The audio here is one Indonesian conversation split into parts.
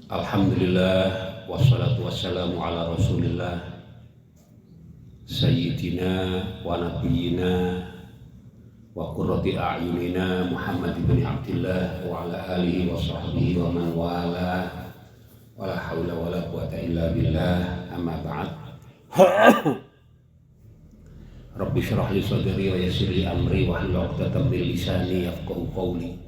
Alhamdulillah wassalatu wassalamu ala Rasulillah Sayyidina wa nabiyyina wa qurrati a'yunina Muhammad ibn Abdillah wa ala alihi wa sahbihi wa man wala wa la hawla wa la quwata illa billah amma ba'd. Rabbi syrah li sadri wa yassir li amri wa hlul 'uqdatam min lisani yafqahu qawli.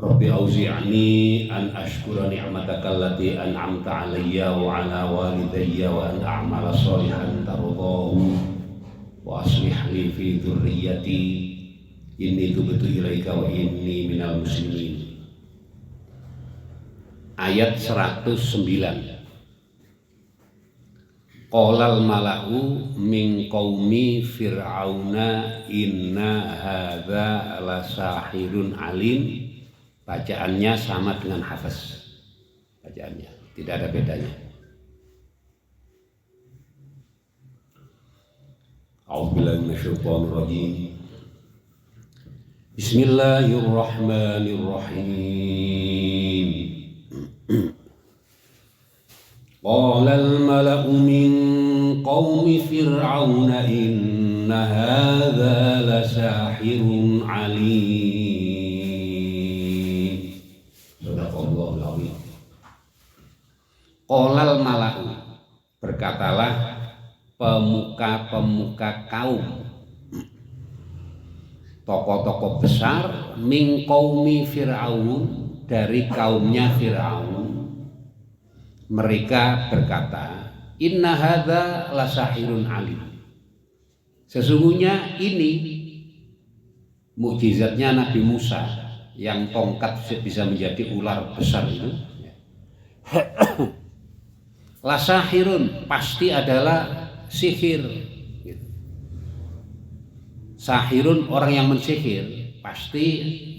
Rabbi auzi'ni an ashkura ni'mataka allati an'amta 'alayya wa 'ala walidayya wa an a'mala shalihan tardahu wa aslih li fi dhurriyyati inni tubtu ilaika wa inni minal muslimin. Ayat 109. Qolal mala'u min qaumi fir'auna inna hadza lasahirun alim. Bacaannya sama dengan hafaz. Bacaannya tidak ada bedanya. A'udzubillahi minasyaitonir rajim. Bismillahirrahmanirrahim. Qalal mala'u min qaumi fir'auna inna hadza lasahirun alim. Qolal mala'u, berkatalah pemuka-pemuka kaum, tokoh-tokoh besar, min qaumi fir'aun, dari kaumnya Fir'aun. Mereka berkata, inna hadza lasahirun alim. Sesungguhnya ini mukjizatnya Nabi Musa yang tongkat bisa menjadi ular besar itu. Lasahirun pasti adalah sihir. Sahirun orang yang mensihir. Pasti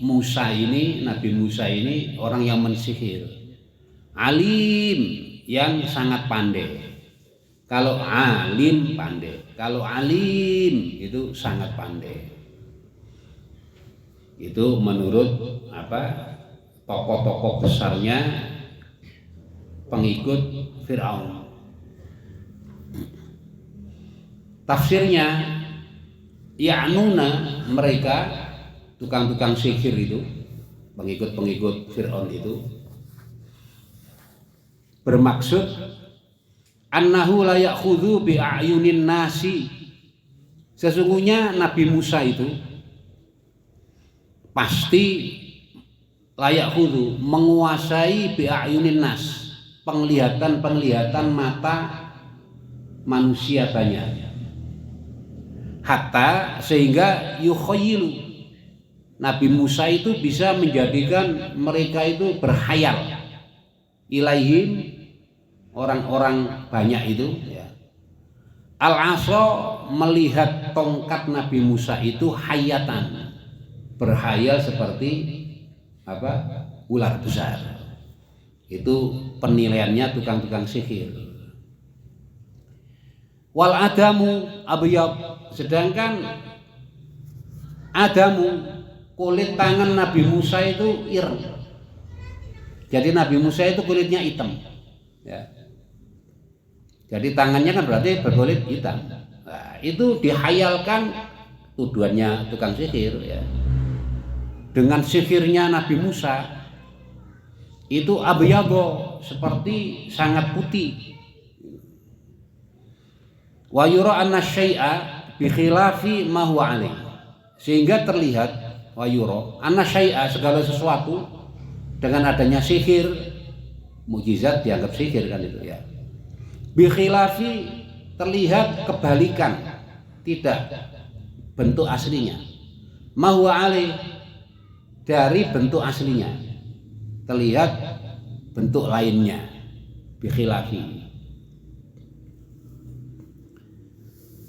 Musa ini, Nabi Musa ini orang yang mensihir. Alim yang sangat pandai. Kalau alim pandai, kalau alim itu sangat pandai. Itu menurut tokoh-tokoh besarnya pengikut Fir'aun. Tafsirnya, ya'nuna, mereka tukang-tukang sihir itu, pengikut-pengikut Fir'aun itu, bermaksud annahu la ya'khudhu bi'ayunin nasi. Sesungguhnya Nabi Musa itu pasti layak khudu, menguasai bi'ayunin nas, penglihatan mata manusia banyak. Hatta sehingga yukhayyilu, Nabi Musa itu bisa menjadikan mereka itu berkhayal. Ilaihim, orang-orang banyak itu ya. Al-asa, melihat tongkat Nabi Musa itu hayatan, berhayal seperti ular besar. Itu penilaiannya tukang-tukang sihir. Wal adamu abyad, sedangkan adamu, kulit tangan Nabi Musa itu ireng. Jadi Nabi Musa itu kulitnya hitam ya. Jadi tangannya kan berarti berkulit hitam. Nah, itu dihayalkan, tuduhannya tukang sihir ya. Dengan sihirnya Nabi Musa itu abyado, seperti sangat putih. Wa yura anna syai'a bi khilafi ma huwa alaih, sehingga terlihat wa yura anna syai'a, segala sesuatu dengan adanya sihir, mukjizat dianggap sihir kan itu ya. Bi khilafi, terlihat kebalikan, tidak bentuk aslinya. Ma huwa alaih, dari bentuk aslinya terlihat bentuk lainnya, bikhilafi.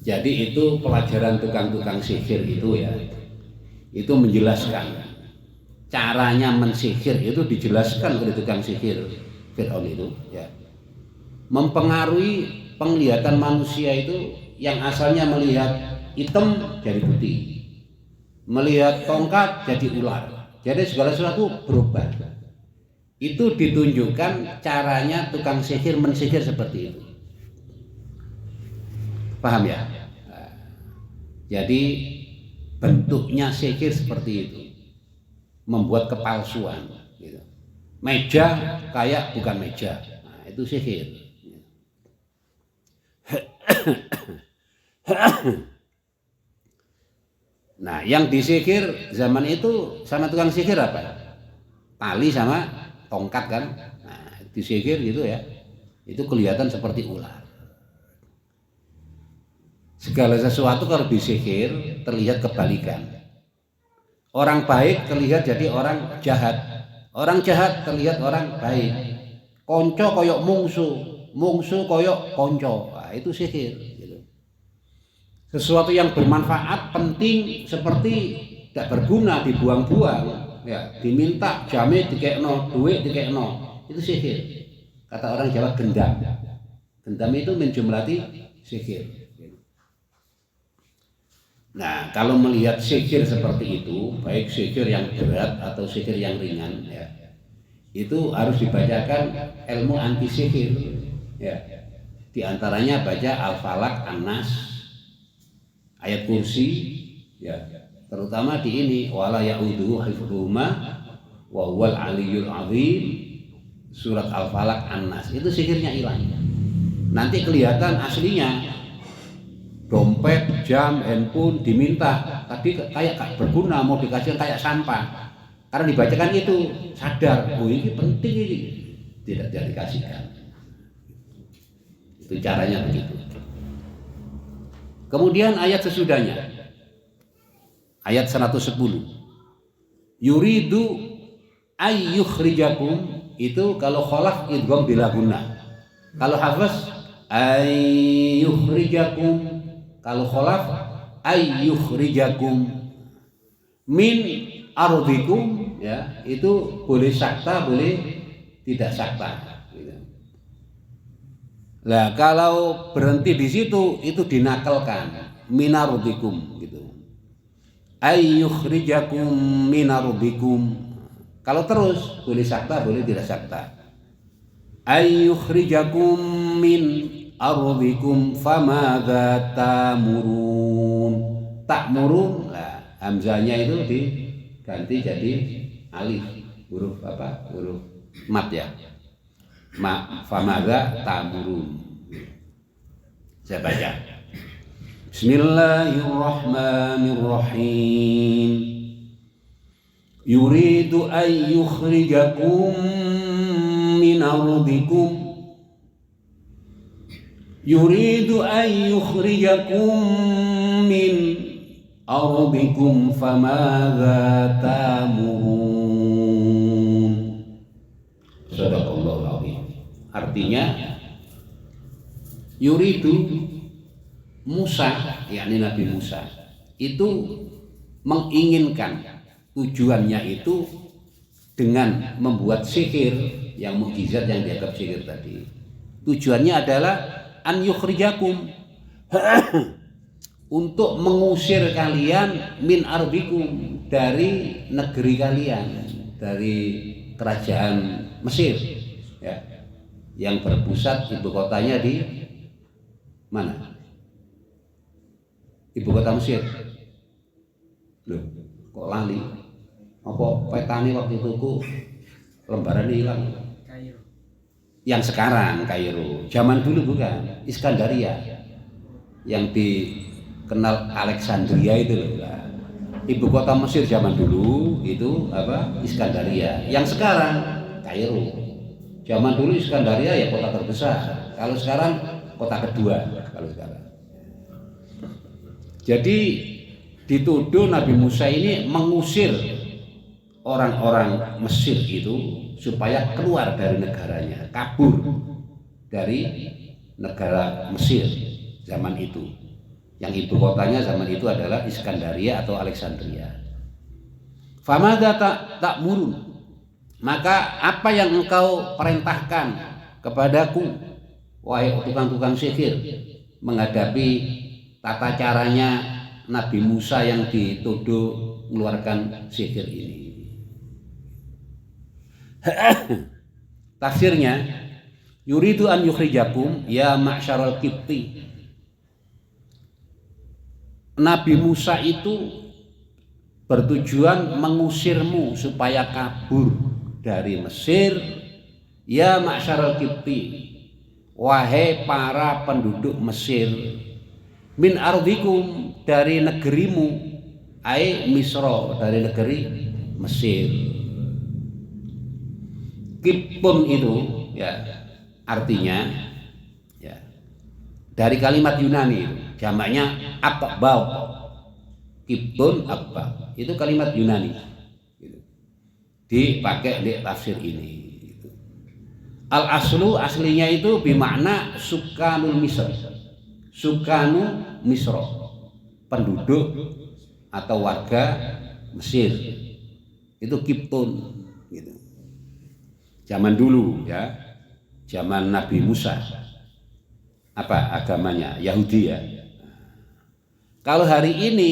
Jadi itu pelajaran tukang-tukang sihir itu ya, itu menjelaskan caranya mensihir, itu dijelaskan oleh tukang sihir Fir'aun itu ya. Mempengaruhi penglihatan manusia itu yang asalnya melihat hitam jadi putih, melihat tongkat jadi ular. Jadi segala sesuatu berubah. itu ditunjukkan caranya tukang sihir mensihir seperti itu. Paham ya? Nah, jadi bentuknya sihir seperti itu, membuat kepalsuan. Gitu. Meja kayak bukan meja, nah, itu sihir. Nah, yang disihir zaman itu sama tukang sihir apa? Tali sama tongkat kan? Nah, disihir gitu ya. Itu kelihatan seperti ular. Segala sesuatu kalau disihir terlihat kebalikan. Orang baik terlihat jadi orang jahat. Orang jahat terlihat orang baik. Konco koyok mungsu, mungsu koyok konco. Nah, itu sihir. Gitu. Sesuatu yang bermanfaat penting seperti tidak berguna dibuang-buang. Ya, diminta jamet dikekno, duit dikekno. Itu sihir. Kata orang Jawa gendam. Gendam itu menjumlati sihir. Nah, kalau melihat sihir seperti itu, baik sihir yang berat atau sihir yang ringan, ya, itu harus dibacakan ilmu anti sihir. Ya. Di antaranya baca Al-Falaq, An-Nas, ayat kursi, ya, terutama di ini wala ya'uduhu hifdhuhuma wa huwal aliyyul azim, surat Al-Falaq, An-Nas. Itu sihirnya hilang. Nanti kelihatan aslinya. Dompet, jam, handphone diminta, tadi kayak berguna, mau dikasih kayak sampah. Karena dibacakan itu sadar, oh ini penting ini, tidak dikasihkan. Itu caranya begitu. Kemudian ayat sesudahnya, ayat 110. Yuridu ayyukhrijakum, itu kalau kholaf idgham bila guna. Kalau hafaz ayyukhrijakum, kalau kholaf ayyukhrijakum min ardikum, ya, itu boleh sakta, boleh tidak sakta. Gitu. Nah, kalau berhenti di situ itu dinakalkan min ardikum gitu. Ayyukhrijakum min ardikum. Kalau terus boleh sakta, boleh tidak sakta. Ayyukhrijakum min ardikum famadza ta'murun. Ta'murun, lah hamzahnya itu diganti jadi alif, huruf apa? Huruf mat ya. Famadza ta'murun. Saya baca. Bismillahirrahmanirrahim. Yuridu an yukhrijakum min ardikum. Yuridu an yukhrijakum min ardikum famadza ta'murun. Shadaqallahul azim. Artinya yuridu Musa, yakni Nabi Musa itu menginginkan, tujuannya itu dengan membuat sihir yang mukjizat yang dianggap sihir tadi. Tujuannya adalah an yukhrijakum untuk mengusir kalian min ardikum, dari negeri kalian, dari kerajaan Mesir, ya, yang berpusat ibu kotanya di mana? Ibu kota Mesir. Loh, kok lali? Apa petani waktu itu lembaran hilang? Yang sekarang Kairo, zaman dulu bukan, Iskandaria, yang dikenal Alexandria itu loh. Ibu kota Mesir zaman dulu itu apa? Iskandaria. Yang sekarang Kairo. Zaman dulu Iskandaria ya kota terbesar. Kalau sekarang kota kedua. Kalau sekarang. Jadi dituduh Nabi Musa ini mengusir orang-orang Mesir itu supaya keluar dari negaranya, kabur dari negara Mesir zaman itu. Yang ibu kotanya zaman itu adalah Iskandaria atau Alexandria. Famadza ta'murun, maka apa yang engkau perintahkan kepadaku, wahai tukang-tukang sihir, menghadapi tata caranya Nabi Musa yang dituduh mengeluarkan sihir ini. Tafsirnya, yuridu an yukhrijakum ya ma'syaral qibti. Nabi Musa itu bertujuan mengusirmu supaya kabur dari Mesir, ya ma'syaral qibti, wahai para penduduk Mesir, min ardikum, dari negerimu, ai Misra, dari negeri Mesir. Qibtun itu ya artinya ya dari kalimat Yunani itu, jamaknya aqbab. Qibtun aqbab itu kalimat Yunani gitu. Dipakai di tafsir ini gitu. Al aslu aslinya itu bermakna sukanul Misr. Sukanu Misra, penduduk atau warga Mesir. Itu Qibtun gitu. Zaman dulu ya, zaman Nabi Musa. Apa agamanya? Yahudi ya. Kalau hari ini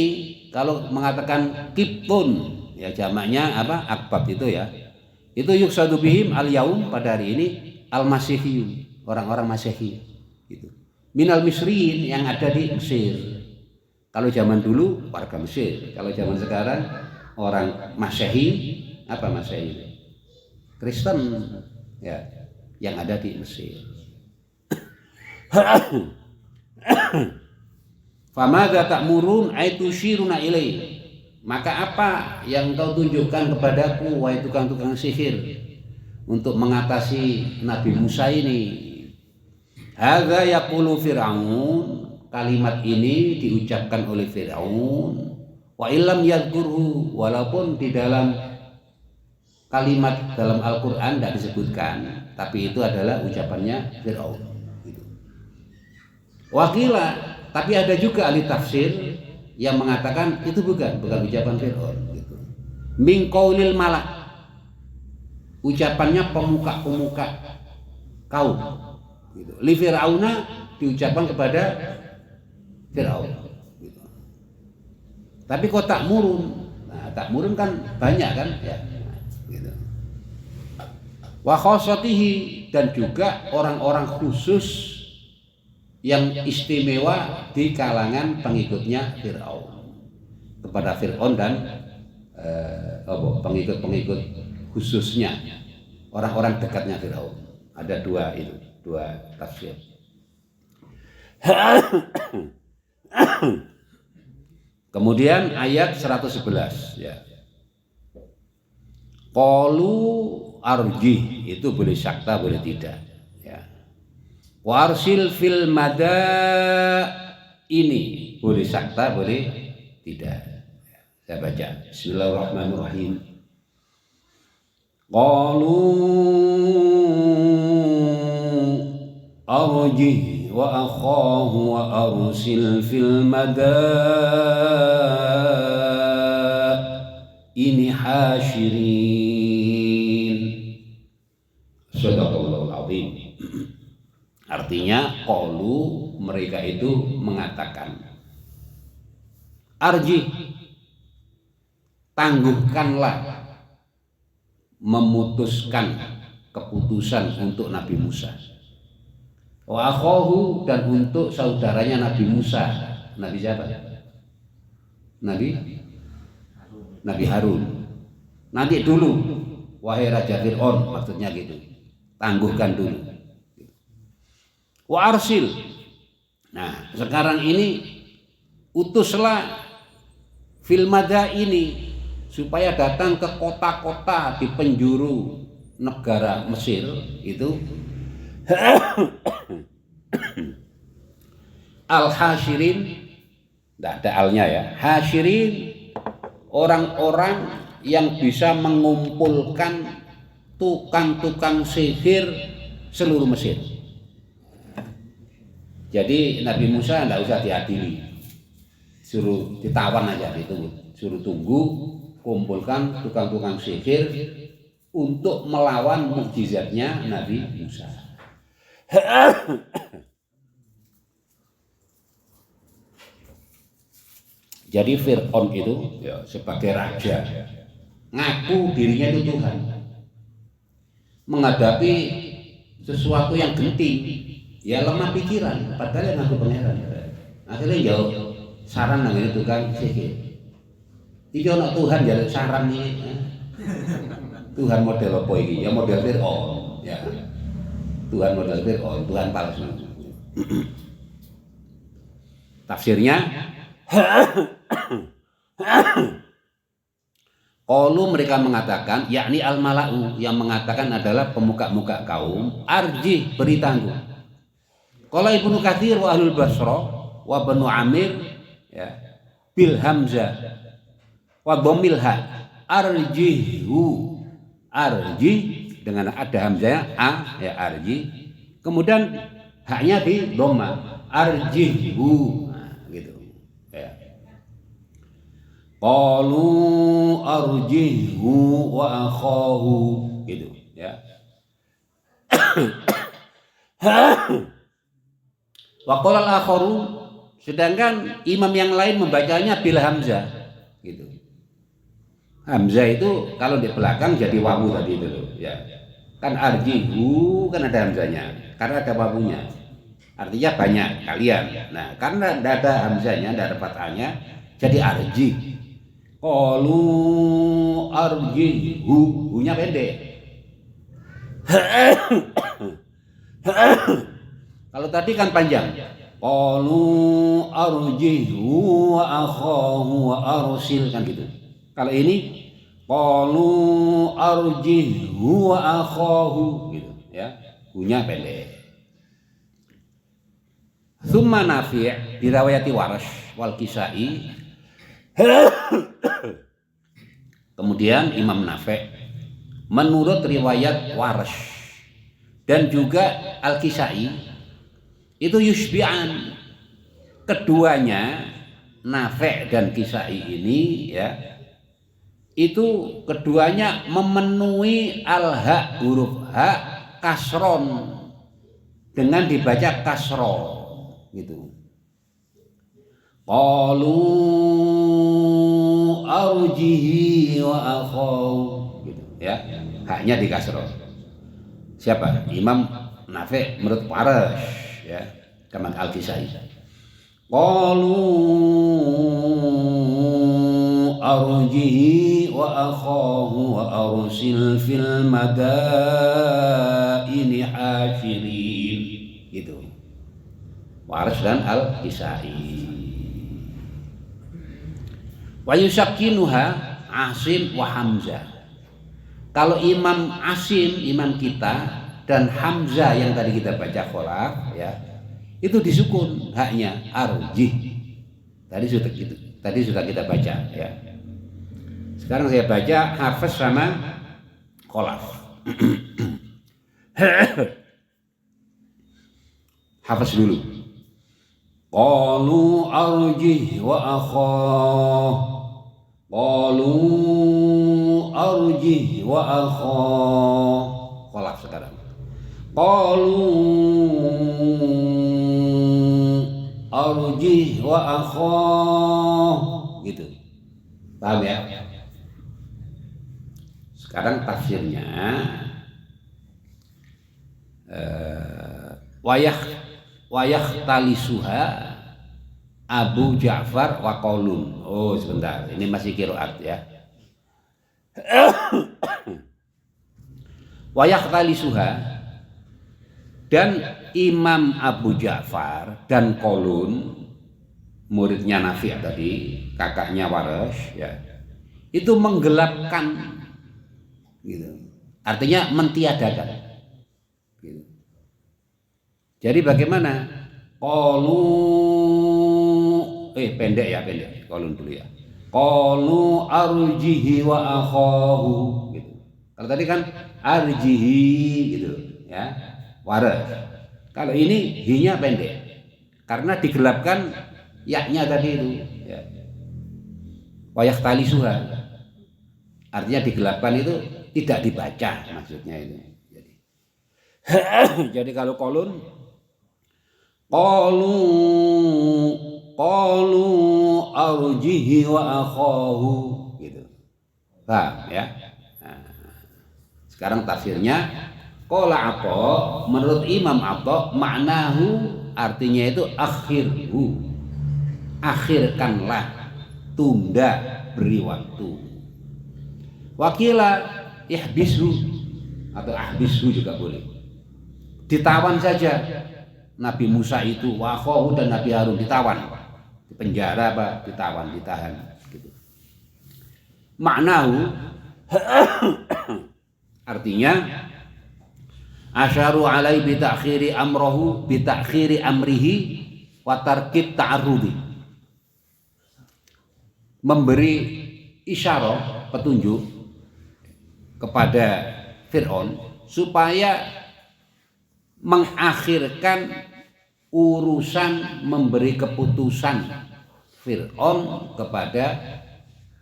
kalau mengatakan Qibtun ya jamaknya apa? Akbab itu ya. Itu yuksadu bihim al-yaum, pada hari ini al-masihiyun, orang-orang Masehi gitu. Minal misriin, yang ada di Mesir. Kalau zaman dulu warga Mesir, kalau zaman sekarang orang Masehi, apa Masehi? Kristen ya, yang ada di Mesir. Famadza ta'murun ay tusyiruna ilaihi. Maka apa yang kau tunjukkan kepadaku, wahai tukang-tukang sihir, untuk mengatasi Nabi Musa ini? Hadza yaqulu Fir'aun, kalimat ini diucapkan oleh Fir'aun, wa illam yadhkurhu, walaupun di dalam kalimat dalam Al-Qur'an tidak disebutkan, tapi itu adalah ucapannya Fir'aun gitu. Wakila, tapi ada juga ahli tafsir yang mengatakan itu bukan ucapan Fir'aun gitu. Min qaulil malak, ucapannya pemuka-pemuka kaum gitu. Li Fir'auna, diucapkan kepada Fir'aun gitu. Tapi kok ta'murun? Nah, ta'murun kan banyak kan ya gitu. Wa khassatihi, dan juga orang-orang khusus yang istimewa di kalangan pengikutnya Fir'aun, kepada Fir'aun dan pengikut-pengikut khususnya, orang-orang dekatnya Fir'aun. Ada dua itu, dua tafsir. Kemudian ayat 111 ya. Qalu arji, itu boleh syakta boleh tidak ya. Warsil fil mada, ini boleh syakta boleh tidak. Saya baca Bismillahirrahmanirrahim. Qalu arji wa akhahu wa arsil fil mada ini hasyirin. Shadaqallahul azim. Artinya qalu, mereka itu mengatakan, arji, tangguhkanlah, memutuskan keputusan untuk Nabi Musa. Wa akhahu, dan untuk saudaranya Nabi Musa. Nabi siapa? Nabi Harun. Nanti dulu, wahai Raja Fir'aun, maksudnya gitu. Tangguhkan dulu. Wa arsil. Nah, sekarang ini utuslah fil mada ini, supaya datang ke kota-kota di penjuru negara Mesir itu al-hasyirin, tidak ada alnya ya, hasyirin, orang-orang yang bisa mengumpulkan tukang-tukang sihir seluruh Mesir. Jadi Nabi Musa tidak usah diadili, suruh ditawan aja, ditunggu, suruh tunggu, kumpulkan tukang-tukang sihir untuk melawan mukjizatnya Nabi Musa. Jadi Fir'aun itu ya, sebagai raja, ngaku dirinya itu Tuhan. menghadapi sesuatu yang genting, ya lemah pikiran, padahal yang ngaku pangeran. Akhirnya jauh saran nang itu tukang sihir. Iki ana Tuhan jaluk saran iki. Tuhan model apa iki? Ya model Fir'aun, ya. Tuhan model Fir'aun, Tuhan palsu. Tafsirnya qalu mereka mengatakan, yakni al-mala'u, yang mengatakan adalah pemuka-muka kaum, arji, beri tangguh. Qala Ibnu Katsir wa ahlul Basra wa Banu Amir, ya, bil hamzah wa dhammil ha, arjihu, arji dengan ada hamzahnya a, ya arji, kemudian haknya di dhamma, arjihu, nah, gitu ya. Qalu arjihu wa akhahu, gitu ya. Wa qala al-akharu, sedangkan imam yang lain membacanya bil hamzah, gitu. Hamzah itu kalau di belakang jadi wawu tadi itu loh, ya. Kan arjihu kan ada hamzahnya, karena ada wawunya. Artinya banyak kalian. Nah, karena tidak ada hamzahnya, tidak ada fathahnya, jadi arji. Qalu arjihu, hu-nya pendek. Kalau tadi kan panjang. Qalu arjihu wa akhahu wa arsil, kan gitu. Kalau ini qalu arjihu wa akhahu, gitu ya. Hu-nya pendek. Tsumma Nafi' dirawayati Warash wal Kisai. Kemudian Imam Nafi' menurut riwayat Warash dan juga Al-Kisai itu yushbi'an, keduanya Nafi' dan Kisai ini ya, itu keduanya memenuhi al-ha, huruf ha kasron, dengan dibaca kasro, gitu. Qalu arjihi wa akhahu, gitu ya, haknya di kasro. Siapa? Imam Nafi' menurut Warash, ya, Kaman Al-Kisai. Qalu arjihi wa akhahu wa arsil fil madaini hashirin, gitu. Warash dan Al-Kisai. Wa yusakkinuha Asim wa Hamzah. Kalau Imam Asim, imam kita, dan Hamzah yang tadi kita baca kholaf, ya, itu disukun haknya arjih. Tadi sudah kita baca, ya. Sekarang saya baca Hafiz sama kholaf. Hafiz dulu. Qalu arjih wa akhah. Qalu arjih wa akhah. Kholaf sekarang. Qalu arjih wa akhah, gitu. Paham ya? Sekarang tafsirnya wayah talisuha Abu Ja'far wa qaulun. Oh sebentar, ini masih qiraat ya. Wayah talisuha, dan Imam Abu Ja'far dan qaulun, muridnya Nafi' tadi, kakaknya Warash, ya, itu menggelapkan, gitu. Artinya mentiadakan, gitu. Jadi bagaimana? Qalu, pendek ya, pendek. Qaulun dulu ya. Qalu arjihi wa akhahu, gitu. Kalau tadi kan arjihi, gitu ya, Warash. Kalau ini hi-nya pendek karena digelapkan ya-nya tadi itu, ya. Wayah talisuha, artinya digelapkan itu tidak dibaca, maksudnya itu. Jadi kalau qaulun, qalu arjihi wa akhahu, gitu. Paham ya? Nah, sekarang tafsirnya Qala Atha, menurut Imam Atha, maknahu artinya itu akhirhu. Akhirkanlah, tunda, beri waktu. Wakila ihbishu atau ahbishu juga boleh. Ditawan saja Nabi Musa itu, wa akhahu dan Nabi Harun ditawan. Di penjara apa? Ditawan, ditahan gitu. Maknahu artinya asyaru alai bi ta'khiri amrihi bi ta'khiri amrihi wa tarkit ta'arrudi. Memberi isyarat, petunjuk kepada Fir'aun supaya mengakhirkan urusan memberi keputusan Fir'aun kepada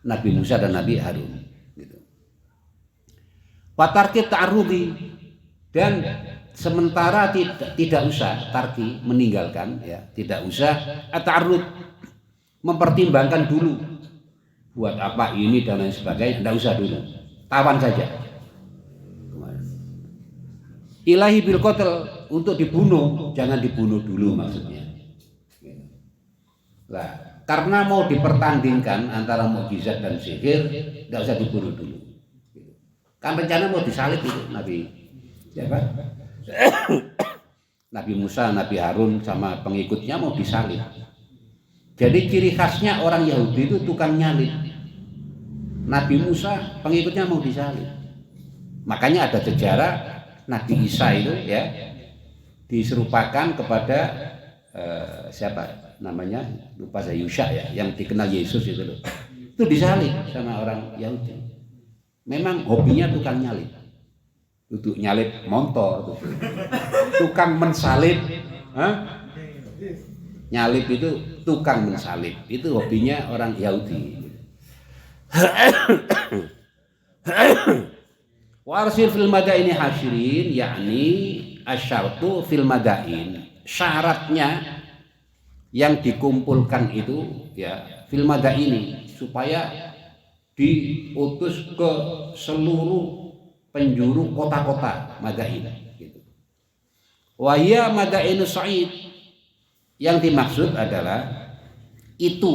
Nabi Musa dan Nabi Harun gitu. Watarki ta'arudi, dan sementara tidak usah tarki, meninggalkan ya, tidak usah ta'arud, mempertimbangkan dulu buat apa ini dan lain sebagainya, tidak usah dulu, tawan saja. Ilahi bil qatl, untuk dibunuh jangan dibunuh dulu maksudnya. Lah, karena mau dipertandingkan antara mukjizat dan sihir, tidak usah dibunuh dulu. Kan rencana mau disalib itu Nabi siapa? Nabi Musa, Nabi Harun sama pengikutnya mau disalib. Jadi ciri khasnya orang Yahudi itu tukang nyalib. Nabi Musa pengikutnya mau disalib. Makanya ada sejarah Nabi Isa itu ya diserupakan kepada siapa namanya, lupa saya, Yusha ya, yang dikenal Yesus itu loh. Itu disalib sama orang Yahudi. Memang hobinya tukang nyalib. Duduk nyalib motor tuh. Tukang mensalib, nyalib itu tukang mensalib. Itu hobinya orang Yahudi. Warsil fil madaini hasyirin, yakni asyartu fil madain, syaratnya yang dikumpulkan itu ya fil madaini, supaya diutus ke seluruh penjuru kota-kota madain gitu. Wa hiya madainu Sa'id, yang dimaksud adalah itu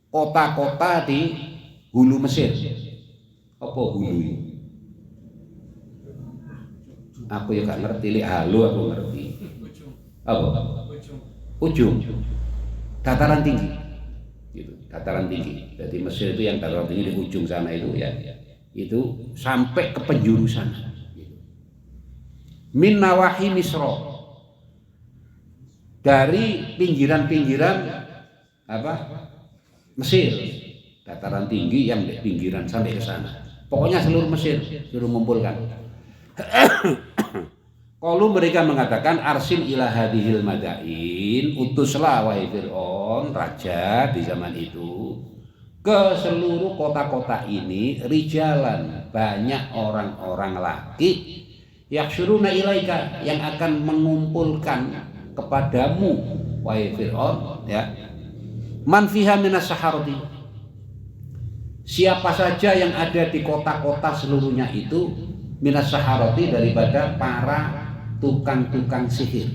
kota-kota di hulu Mesir. Apa hulu ini? Aku ya gak ngerti, halu aku ngerti. Apa? Ujung. Dataran tinggi. Gitu, dataran tinggi. Jadi Mesir itu yang dataran tinggi di ujung sana itu ya. Itu sampai ke penjuru sana. Gitu. Min nawahi Misra. Dari pinggiran-pinggiran apa? Mesir. Dataran tinggi yang di pinggiran sampai ke sana. Pokoknya seluruh Mesir suruh mengumpulkan. Kalau mereka mengatakan arsil ila hadhil madain, utuslah wahai Fir'aun, raja di zaman itu, ke seluruh kota-kota ini rijalan, banyak orang-orang laki, yaksyuruna ilaika, yang akan mengumpulkan kepadamu wahai Fir'aun ya, man fiha minas saharati, siapa saja yang ada di kota-kota seluruhnya itu minas saharati, daripada para tukang-tukang sihir.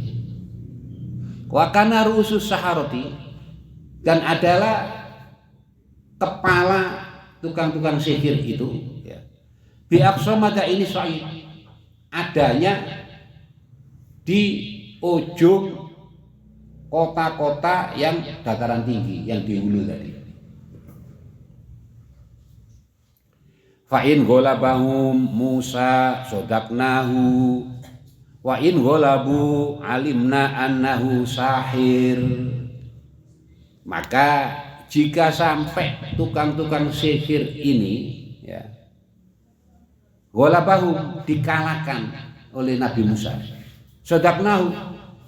Wa kana ru'usus saharati, dan adalah kepala tukang-tukang sihir itu ya, bi aqsa madaini Sa'id, adanya di ujung kota-kota yang dataran tinggi, yang di hulu tadi. Fa in ghalabahum Musa sodaknahu wa in ghalabu alimna annahu sahir. Maka jika sampai tukang-tukang sihir ini ya, ghalabahum, dikalahkan oleh Nabi Musa, sodaknahu,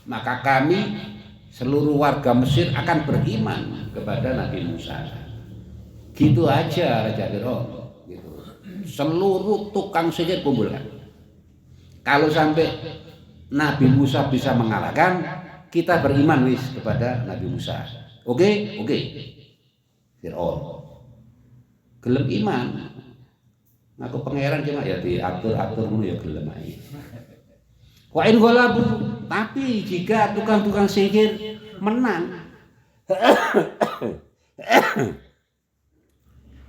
maka kami seluruh warga Mesir akan beriman kepada Nabi Musa. Gitu aja Raja Fir'aun. Seluruh tukang sihir kumpulkan. Kalau sampai Nabi Musa bisa mengalahkan, kita beriman wis kepada Nabi Musa. Oke. Fir'aun gelem iman. Aku pangeran cuma ya diatur-atur ngono ya gelem ae. Wa in ghalabu, tapi jika tukang-tukang sihir menang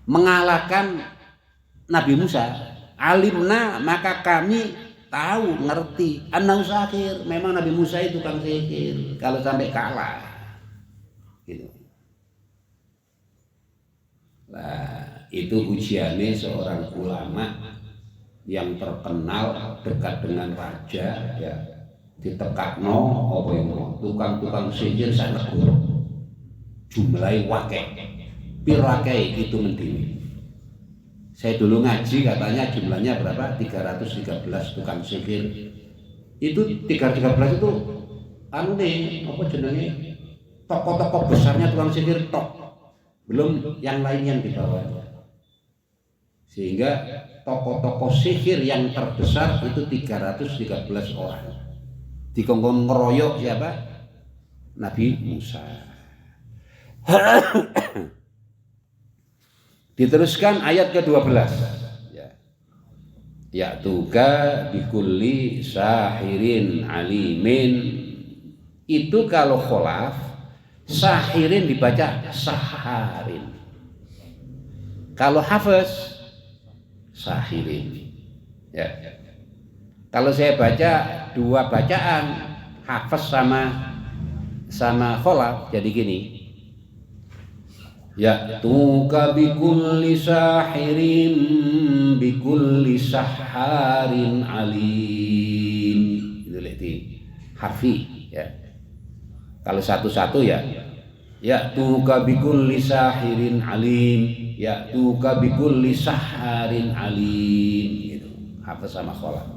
mengalahkan Nabi Musa, alimna, maka kami tahu, ngerti, annahu sahir, memang Nabi Musa itu tukang sihir kalau sampai kalah gitu. Nah, itu ujiannya seorang ulama yang terkenal dekat dengan raja, ya, ditekakno apa yang tukang-tukang sihir sangat buruk, jumlahnya wakil pirakai itu mendini. Saya dulu ngaji katanya jumlahnya berapa? 313 tukang sihir. Itu 313 itu anu nih, apa jenenge? Tokoh-tokoh besarnya tukang sihir tok. Belum yang lain yang di bawahnya. Sehingga tokoh-tokoh sihir yang terbesar itu 313 orang. Dikongkon ngeroyok siapa? Nabi Musa. Diteruskan ayat ke-12. Ya tuga bikulli sahirin alimin. Itu kalau kholaf, sahirin dibaca saharin. Kalau hafaz, sahirin. Ya. Kalau saya baca dua bacaan, hafaz sama kholaf, jadi gini. Ya tuka bikulli sahirin bikulli saharin alim. Itu lihat harfi, ya. Kalau satu-satu ya tuka bikulli sahirin alim, ya tuka bikulli saharin alim, gitu. Hafaz sama kholaf.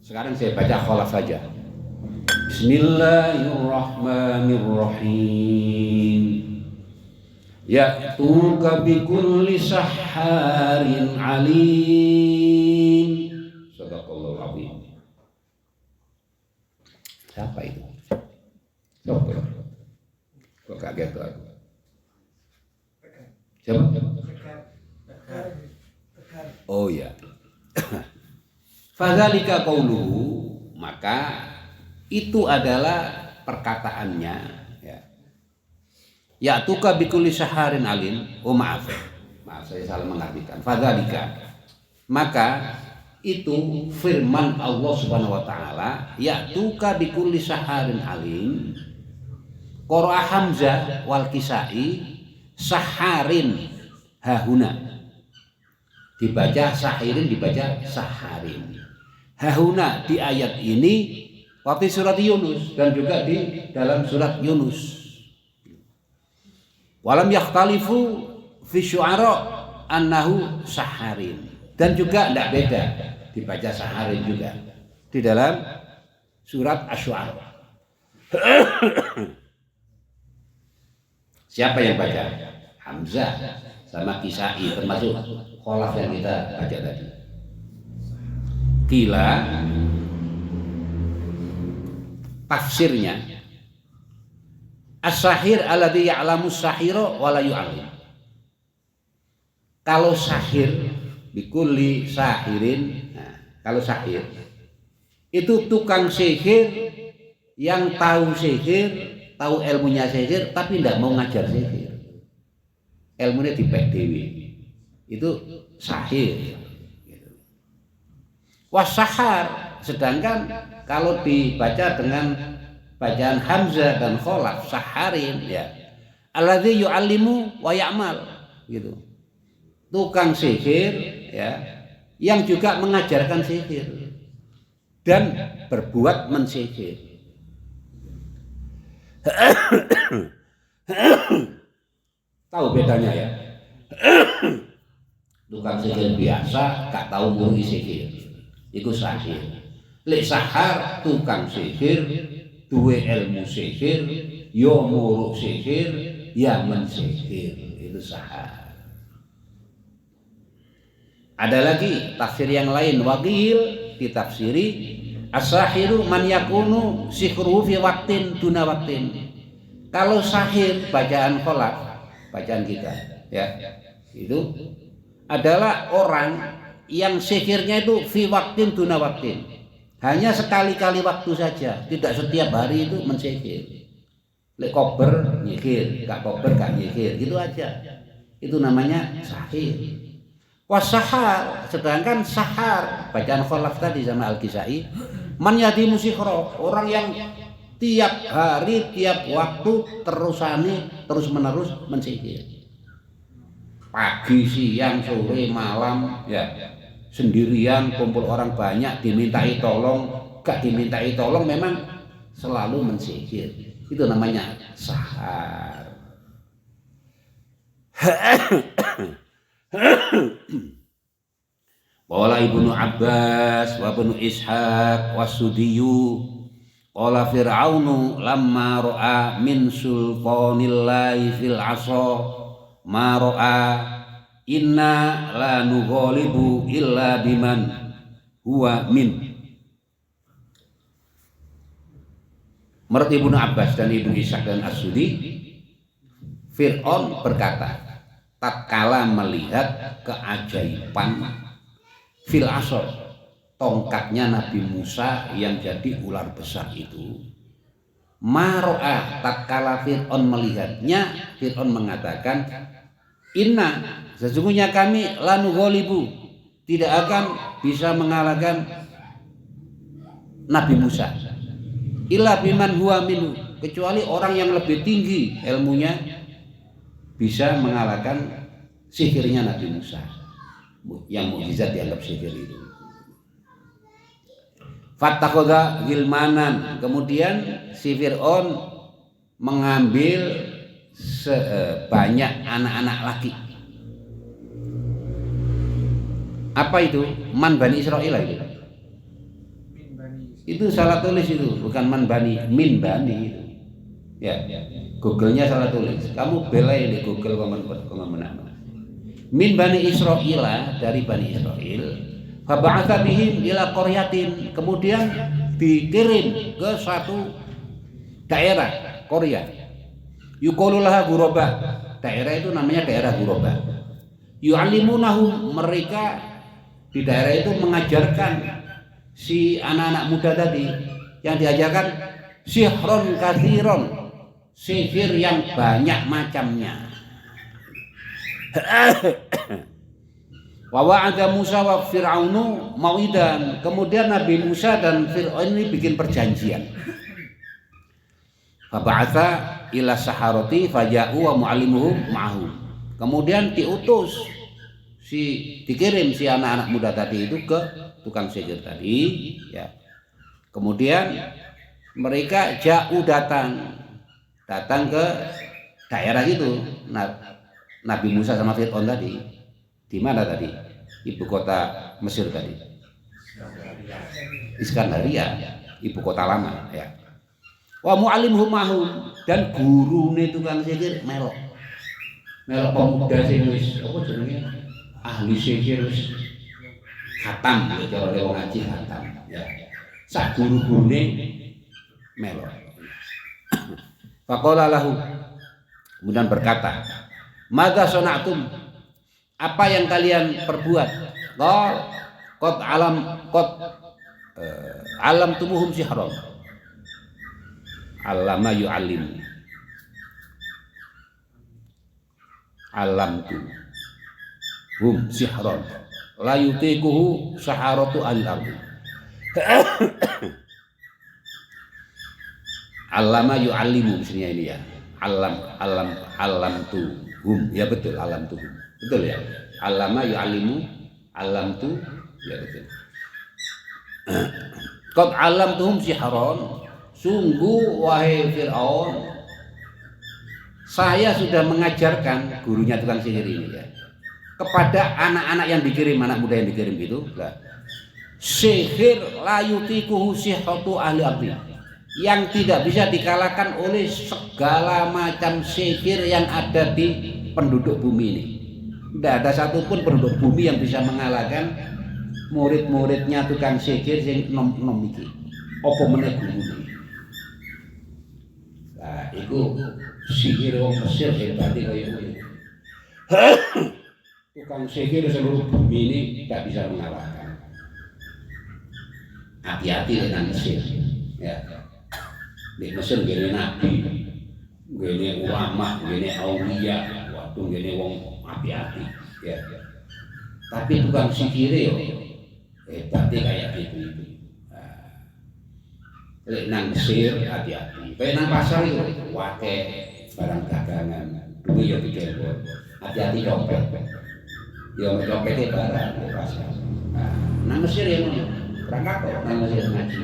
Sekarang saya baca kholaf saja. Bismillahirrahmanirrahim. Ya'tuka bikulli saharin alim. Sadaqallahu azim. Siapa itu? Siapa? Kok kaget tuh aku? Siapa? Oh ya. Fadzalika qauluhu, maka itu adalah perkataannya, ya. Ya'tuka bikulli saharin alim. Oh maaf saya salah mengartikan. Fadzalika, maka itu firman Allah Subhanahu wa taala, ya'tuka bikulli saharin alim. Qara Hamzah wal Kisai saharin hahuna. Dibaca sahirin, dibaca saharin. Hahuna di ayat ini waktu surat Yunus dan juga di dalam surat Yunus. Walam yakhtalifu fi syu'ara annahu saharin. Dan juga tidak beda, dibaca saharin juga di dalam surat Asy-Syu'ara. Siapa yang baca? Hamzah sama Kisai, termasuk kholaf yang kita baca tadi. Kila tafsirnya as-sahir alladzi ya'lamu as-sahira wa la yu'allim. Kalau sahir bikulli sahirin, nah, kalau sahir itu tukang sihir yang tahu sihir, tahu ilmunya sihir tapi tidak mau ngajar sihir. Ilmunya dipek dewi. Itu sahir. Wasahar, sedangkan kalau dibaca dengan bacaan Hamzah dan kholaf, saharin, ya, alladzi yu'allimu wa ya'mal, gitu. Tukang sihir, ya, yang juga mengajarkan sihir dan berbuat mensihir. Tahu bedanya ya? Tukang sihir biasa gak tahu nguri sihir, itu sahir. Lek sahar tukang sihir, duwe ilmu sihir, yo muruk sihir, ya mensihir, itu sahar. Ada lagi tafsir yang lain, waqil ditafsiri as-sahiru man yakunu sihruhu fi waqtin duna waqtin. Kalau sahir bacaan kholaf, bacaan kita, ya, itu adalah orang yang sihirnya itu fi waktin duna waktin, hanya sekali-kali waktu saja, tidak setiap hari itu mensihir. Lek kober nyihir, gak kober gak nyihir, gitu aja. Itu namanya sahir. Wasahar, sedangkan sahar bacaan Khalaf tadi sama Al-Kisai, man yadimu sihra, orang yang tiap hari tiap waktu terus menerus mensihir. Pagi, siang, sore, malam, ya sendirian, kumpul orang banyak, dimintai tolong, gak dimintai tolong, memang selalu mensihir. Itu namanya sahar. Qala Ibnu Abbas wa Ibnu Ishaq wa Sudiyu qala Fir'aunu lamma ra'a min sultanillahi fil 'asa ma ra'a inna la nughalibu illa biman huwa min. Menurut Ibnu Abbas dan Ibnu Ishaq dan As-Sudi, Fir'aun berkata tatkala melihat keajaiban fil asor, tongkatnya Nabi Musa yang jadi ular besar itu, maro'ah, tatkala Fir'aun melihatnya, Fir'aun mengatakan inna, sesungguhnya kami lanu ghalibu, tidak akan bisa mengalahkan Nabi Musa illa biman huwa minhu, kecuali orang yang lebih tinggi ilmunya bisa mengalahkan sihirnya Nabi Musa yang mukjizat dianggap sihir itu. Fattakhadha gilmanan, kemudian si Fir'aun mengambil sebanyak anak-anak laki. Apa itu? Man Bani Israil itu. Itu salah tulis itu, bukan man bani, min bani itu. Ya, Google-nya salah tulis. Kamu belai di Google komen. Min Bani Israil, dari Bani Israil. Fa ba'atsa bihim ila qaryatin, kemudian dikirim ke satu daerah Korea. Yuqalu laha Ghuraba. Daerah itu namanya daerah Ghuraba. Yu'allimunahum, mereka di daerah itu mengajarkan si anak-anak muda tadi, yang diajarkan sihron kathiron, sihir yang banyak macamnya. Wa wa'ada Musa wa Fir'aunu mau'idan, kemudian Nabi Musa dan Fir'aun ini bikin perjanjian. Fa ba'atha ila saharati faja'u wa mu'allimuhum ma'hum, kemudian dikirim si anak-anak muda tadi itu ke tukang sihir tadi, ya. Kemudian mereka jauh datang ke daerah itu. Nabi Musa sama Fir'aun tadi di mana tadi? Ibu kota Mesir tadi. Iskandaria, ibu kota lama, ya. Wa mu'allimhum mahum, dan gurune tukang sihir melok pemuda sing wis apa jenenge ahli sihir wis khatam, cara wong ngaji khatam, ya. Sak guru-gurune melok. Faqala lahu, kemudian berkata, "Madza sana'tum?" Apa yang kalian perbuat? Qad alam tumuhum sihron. Allama yu'allim. Alam tu hum sihron la yutiquhu saharatu al-ardi. Allama yu'allimu, misalnya ini ya. Alam tu hum, ya betul, alam tu hum. Betul ya. Allama yu'allimu, alam tu, ya betul. Qad alam tuhum sihron, sungguh wahai Fir'aun, saya sudah mengajarkan, gurunya tukang sihir ini ya, kepada anak-anak yang dikirim, anak muda yang dikirim itu, sihir la yutiquhu sihhatu ahli ardi, yang tidak bisa dikalahkan oleh segala macam sihir yang ada di penduduk bumi ini. Tidak ada satupun penduduk bumi yang bisa mengalahkan murid-muridnya tukang sihir yang nom iki. Apa meneh guru. Nah, itu sihir wong Mesir hebat kaya ngono. tukang sihir seluruh bumi ini tidak bisa mengalahkan. Hati-hati dengan Mesir. Ya. Di Mesir gini nabi, gini ulama, gini aulia, waduh gini wong hati-hati. Ya. Tapi tukang sihir yo, hebatnya kayak gitu. Lek nang Mesir hati-hati. Kayak nang pasar itu wake barang dagangan. Dulu ya pikir hati-hati copet. Ya copetnya barang di pasar. Nang Mesir ya berangkat kok nang Mesir ngaji.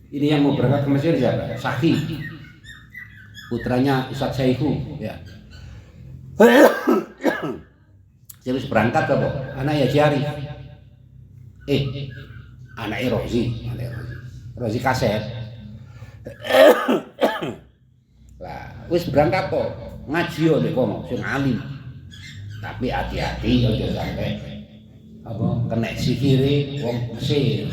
Ini yang mau berangkat ke Mesir siapa? Saki. Putranya Ustadz Saihu ya. Terus berangkat ke anak ya Jari. Anak Rozi kaset. Lah, wis berangkat kok ngaji yo nek kono sing alim. Tapi hati-hati aja sampai kena sihire wong Mesir.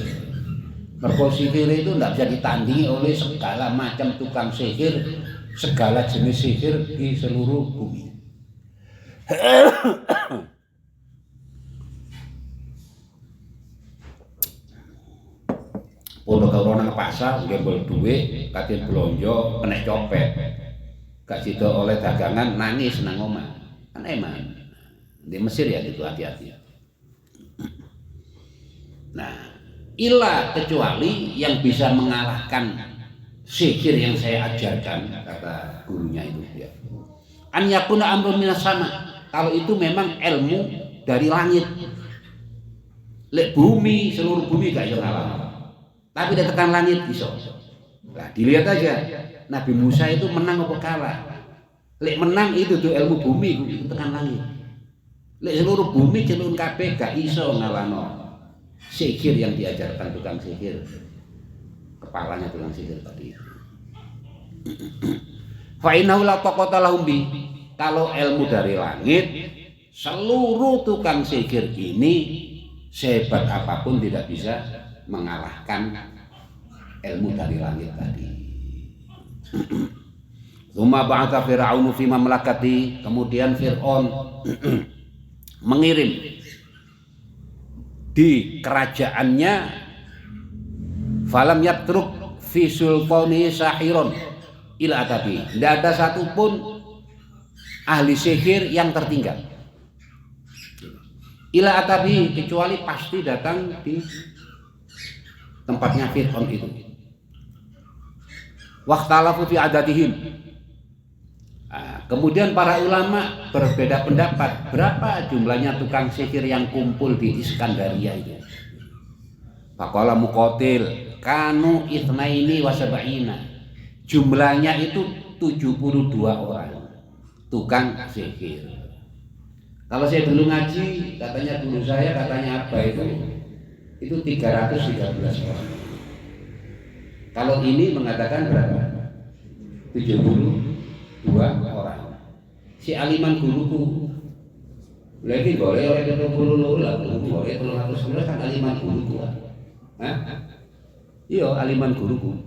Mergo sihir itu tidak bisa ditandingi oleh segala macam tukang sihir, segala jenis sihir di seluruh bumi. Podo karo nang pasar gembel duit, katin blonjo, kena copet. Gak sida oleh dagangan nangis nang omah. Kan emang di Mesir ya gitu hati-hati. Nah, ila kecuali yang bisa mengalahkan sihir yang saya ajarkan, kata gurunya itu ya. An yakuna amrun minas sama. Kalau itu memang ilmu dari langit. Lek bumi, seluruh bumi gak iso ngalah. Tapi dia tekan langit iso. Nah, dilihat aja Nabi Musa itu menang apa kalah. Lek menang itu tuh ilmu bumi itu tekan langit. Lek seluruh bumi celun kabeh gak iso ngalahno sihir yang diajarkan tukang sihir. Kepalanya tukang sihir tadi. Fa innahu la taqata lahum bi. Kalau ilmu dari langit, seluruh tukang sihir ini sehebat apapun tidak bisa mengalahkan ilmu dari langit tadi. Tsumma ba'atha Fir'aun fi mamlakati, kemudian Fir'aun mengirim di kerajaannya falam yatruk fi sultani sahirun ila atabi. Tidak ada satupun ahli sihir yang tertinggal. Ila atabi, kecuali pasti datang di tempatnya Fir'aun itu. Waqtalafu fi adatihim. Kemudian para ulama berbeda pendapat berapa jumlahnya tukang sihir yang kumpul di Iskandaria itu. Faqala Muqatil kanu itsnaini wa sab'ina. Jumlahnya itu 72 orang tukang sihir. Kalau saya dulu ngaji, katanya guru saya, katanya apa itu 313 orang. Kalau ini mengatakan berapa? 72 orang. Si aliman guruku lagi boleh oleh 70 lah, boleh 311 kan aliman guruku. Hah? Iya, aliman guruku.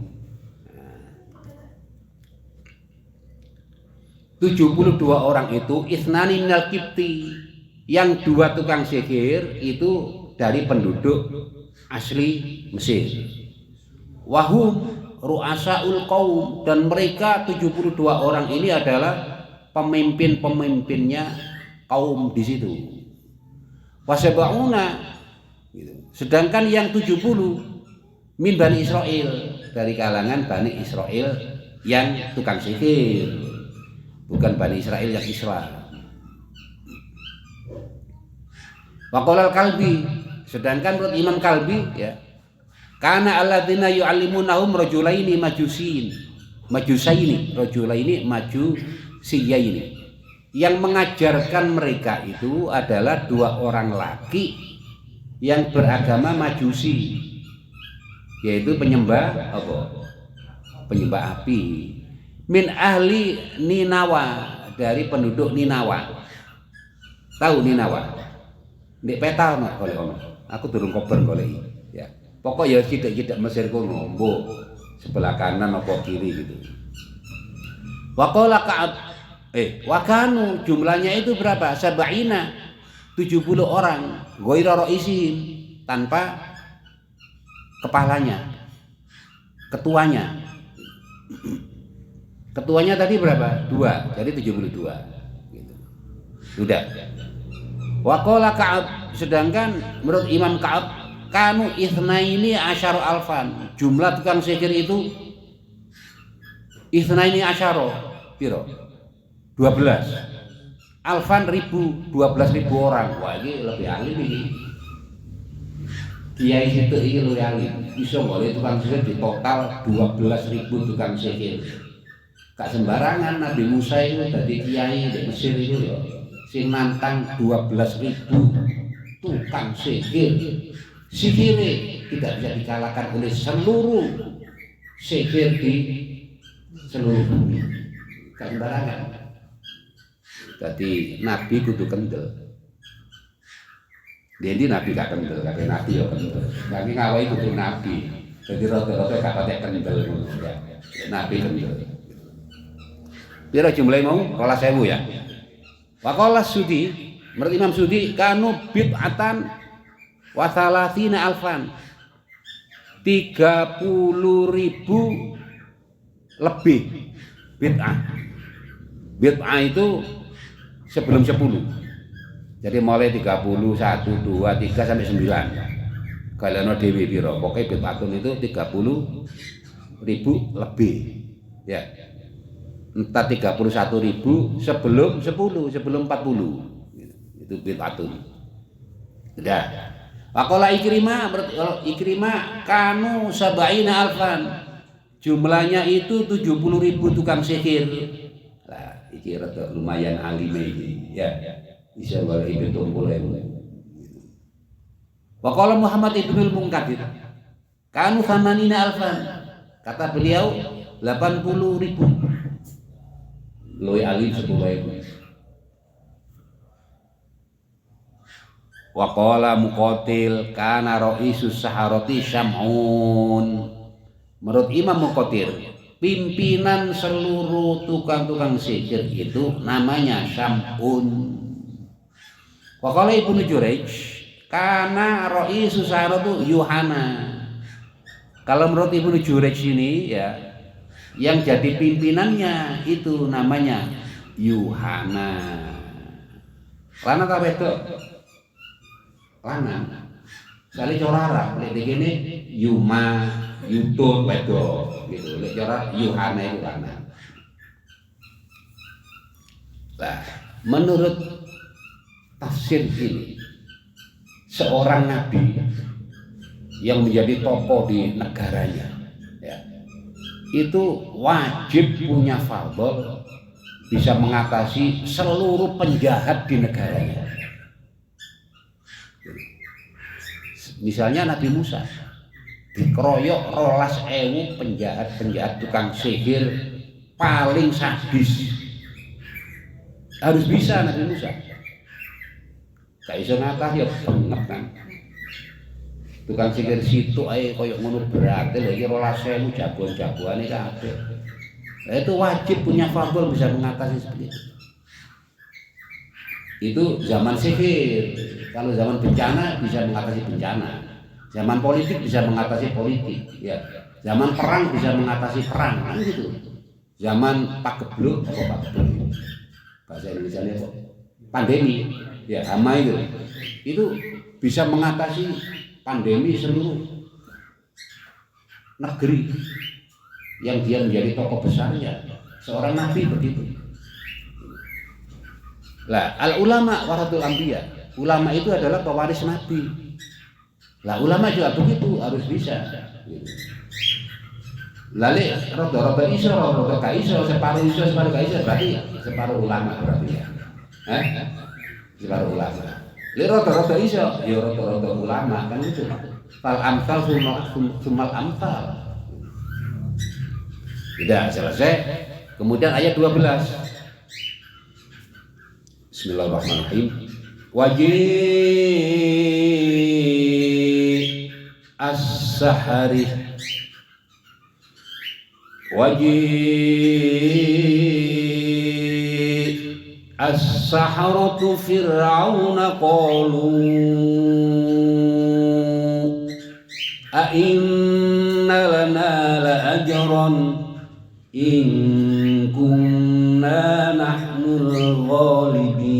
72 orang itu isnani minal kipti, yang 2 tukang sihir itu dari penduduk asli Mesir. Wahum ru'asaul qaum, dan mereka 72 orang ini adalah pemimpin-pemimpinnya kaum di situ. Wasabauna gitu. Sedangkan yang 70 min Bani Israel, dari kalangan Bani Israel yang tukang sihir, bukan Bani Israel yang Islam. Waqala al-Kalbi, sedangkan menurut Imam Kalbi ya, kana alladzina yu'allimunahum rajulaini majusaini majusiyaini, yang mengajarkan mereka itu adalah 2 orang laki yang beragama Majusi, yaitu penyembah apa? Penyembah api. Min ahli Ninawa, dari penduduk Ninawa. Tahu Ninawa? Ndek peta ono golek ono. Aku durung kober golek ya. Pokok ya sithik-sithik Mesir kono, mbok sebelah kanan apa kiri gitu. Waqala Ka'ab, Wakanu jumlahnya itu berapa? Sabaina 70 orang, ghaira raisihim, tanpa kepalanya, ketuanya. Ketuanya tadi berapa? 2, jadi 72 gitu. Sudah. Waqala Ka'ab, sedangkan menurut Imam Ka'ab kanu itsnaini asyara alfan, jumlah tukang sihir itu itsnaini asyara piro? 12 alfan ribu, 12.000 orang. Wah ini lebih alim ini. Kiai situ ini lebih alim. Bisa boleh tukang sihir di total 12.000 tukang sihir. Gak sembarangan Nabi Musa itu tadi kiai di Mesir itu ya. Sing nantang 12.000 tukang sihir. Sihirnya tidak bisa dikalahkan oleh seluruh sihir di seluruh bumi. Gak sembarangan. Jadi Nabi kudu kendel. Jadi Nabi gak kendel, tapi Nabi ya kendel. Tapi ngawai kudu Nabi. Jadi rata-rata gak pakai kendel. Nabi kendel. Piro jumlahnya mau? 12.000 ya. Waqala Sudi, menurut Imam Sudi kanu bid'atan wa thalathina alfan. 30.000 lebih bid'ah. Bid'ah itu sebelum 10. Jadi mulai 30, 1, 2, 3 sampai 9. Kalian dhewe piro? Pokoke bid'atun itu 30.000 lebih. Ya. Entah 31.000 sebelum 10, sebelum 40. Itu bid'atun. Sudah. Waqala Ikrimah kanu sabaina alfan. Jumlahnya itu 70.000 tukang sihir. Lah, iki rada lumayan alime iki, ya. Bisa boleh hitung boleh. Waqala Muhammad ibnul Munkadir kanu thamanina alfan. Kata beliau 80.000. Luwih alim 10.000. Waqala Muqatil kana ra'isus saharati Syam'un. Menurut Imam Muqatil, pimpinan seluruh tukang-tukang sihir itu namanya Syam'un. Waqala Ibnu Jurayj kana ra'isus saharati Yuhana. Kalau menurut Ibnu Jurayj ini ya, yang jadi pimpinannya itu namanya Yuhana. Lanang ta wedok? Lanang. Sale corara, lek dikene Yuma, Yutun wedok gitu. Lek cara Yuhana itu lanang. Nah, menurut tafsir ini, seorang nabi yang menjadi tokoh di negaranya, ya, itu wajib punya fadl bisa mengatasi seluruh penjahat di negaranya. Misalnya Nabi Musa dikeroyok 12.000 penjahat tukang sihir paling sadis. Harus bisa Nabi Musa. Gak iso ngatah ya banget kan. Tukang sihir situ ae koyo ngono berarti lha iki 12.000 jagoan-jagoane kabeh. Nah, itu wajib punya fadl bisa mengatasi seperti itu. Itu zaman sihir. Kalau zaman bencana bisa mengatasi bencana. Zaman politik bisa mengatasi politik, ya. Zaman perang bisa mengatasi perang, kan gitu. Zaman pagebluk apa pagebluk. Bahasa Indonesianya kok pandemi, ya hama itu. Itu bisa mengatasi pandemi seluruh negeri yang dia menjadi tokoh besarnya, seorang nabi begitu. Lah, al ulama waratul anbiya, ulama itu adalah pewaris nabi. Lah, ulama juga begitu, harus bisa. Lalu rodo-rodo iso, rodo gak iso, separuh iso, separuh gak iso, berarti separuh ulama berarti ya. Separuh ulama. Li rodo-rodo iso, ya rodo-rodo ulama kan itu. Fal amsal sumal amsal. Sudah selesai. Kemudian ayat 12. Bismillahirrahmanirrahim. Wajib as-sahari wajib as-saharatu fir'auna qalu a inna lana la ajran in kunna nahnul ghalibin.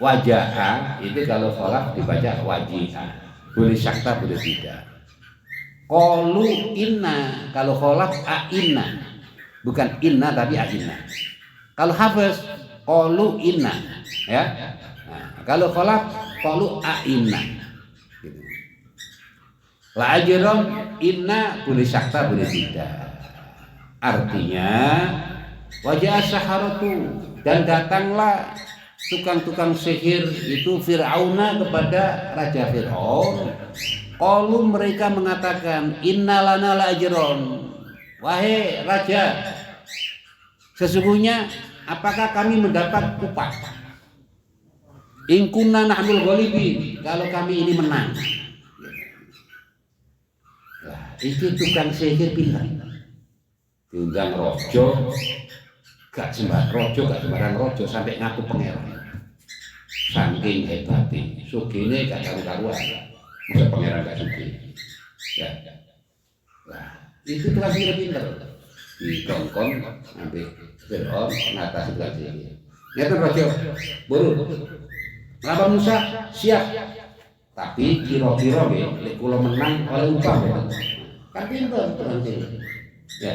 Wajaha itu kalau kholaf dibaca wajiha, boleh syakta boleh tidak. Qalu inna, kalau kholaf a inna, bukan inna tapi a inna. Kalau hafaz qalu inna, ya. Nah, kalau kholaf qalu a inna. Gitu. La ajron inna boleh syakta boleh tidak. Artinya wajah saharatu, dan datanglah tukang-tukang sihir itu Fir'auna kepada Raja Fir'aun. Qalu, mereka mengatakan innalana la ajron, wahai raja, sesungguhnya apakah kami mendapat upah? In kunna nahnul ghalibin, kalau kami ini menang. Nah, itu tukang sihir pintar. Diundang rojo, gak sembarang rojo sampai ngaku pangeran. Saking hebatnya, sugine gak karu-karuan. Masa pangeran gak sugih. Ya. Nah, itu tukang sihir pintar. Dikongkon sampai Fir'aun ngatasi tukang sihir. Ngeten rojo, buru. Ngapa Musa? Siap. Tapi kira-kira nggih, lek kula menang oleh upah ya. Kan pinter tukang sihir. Ya.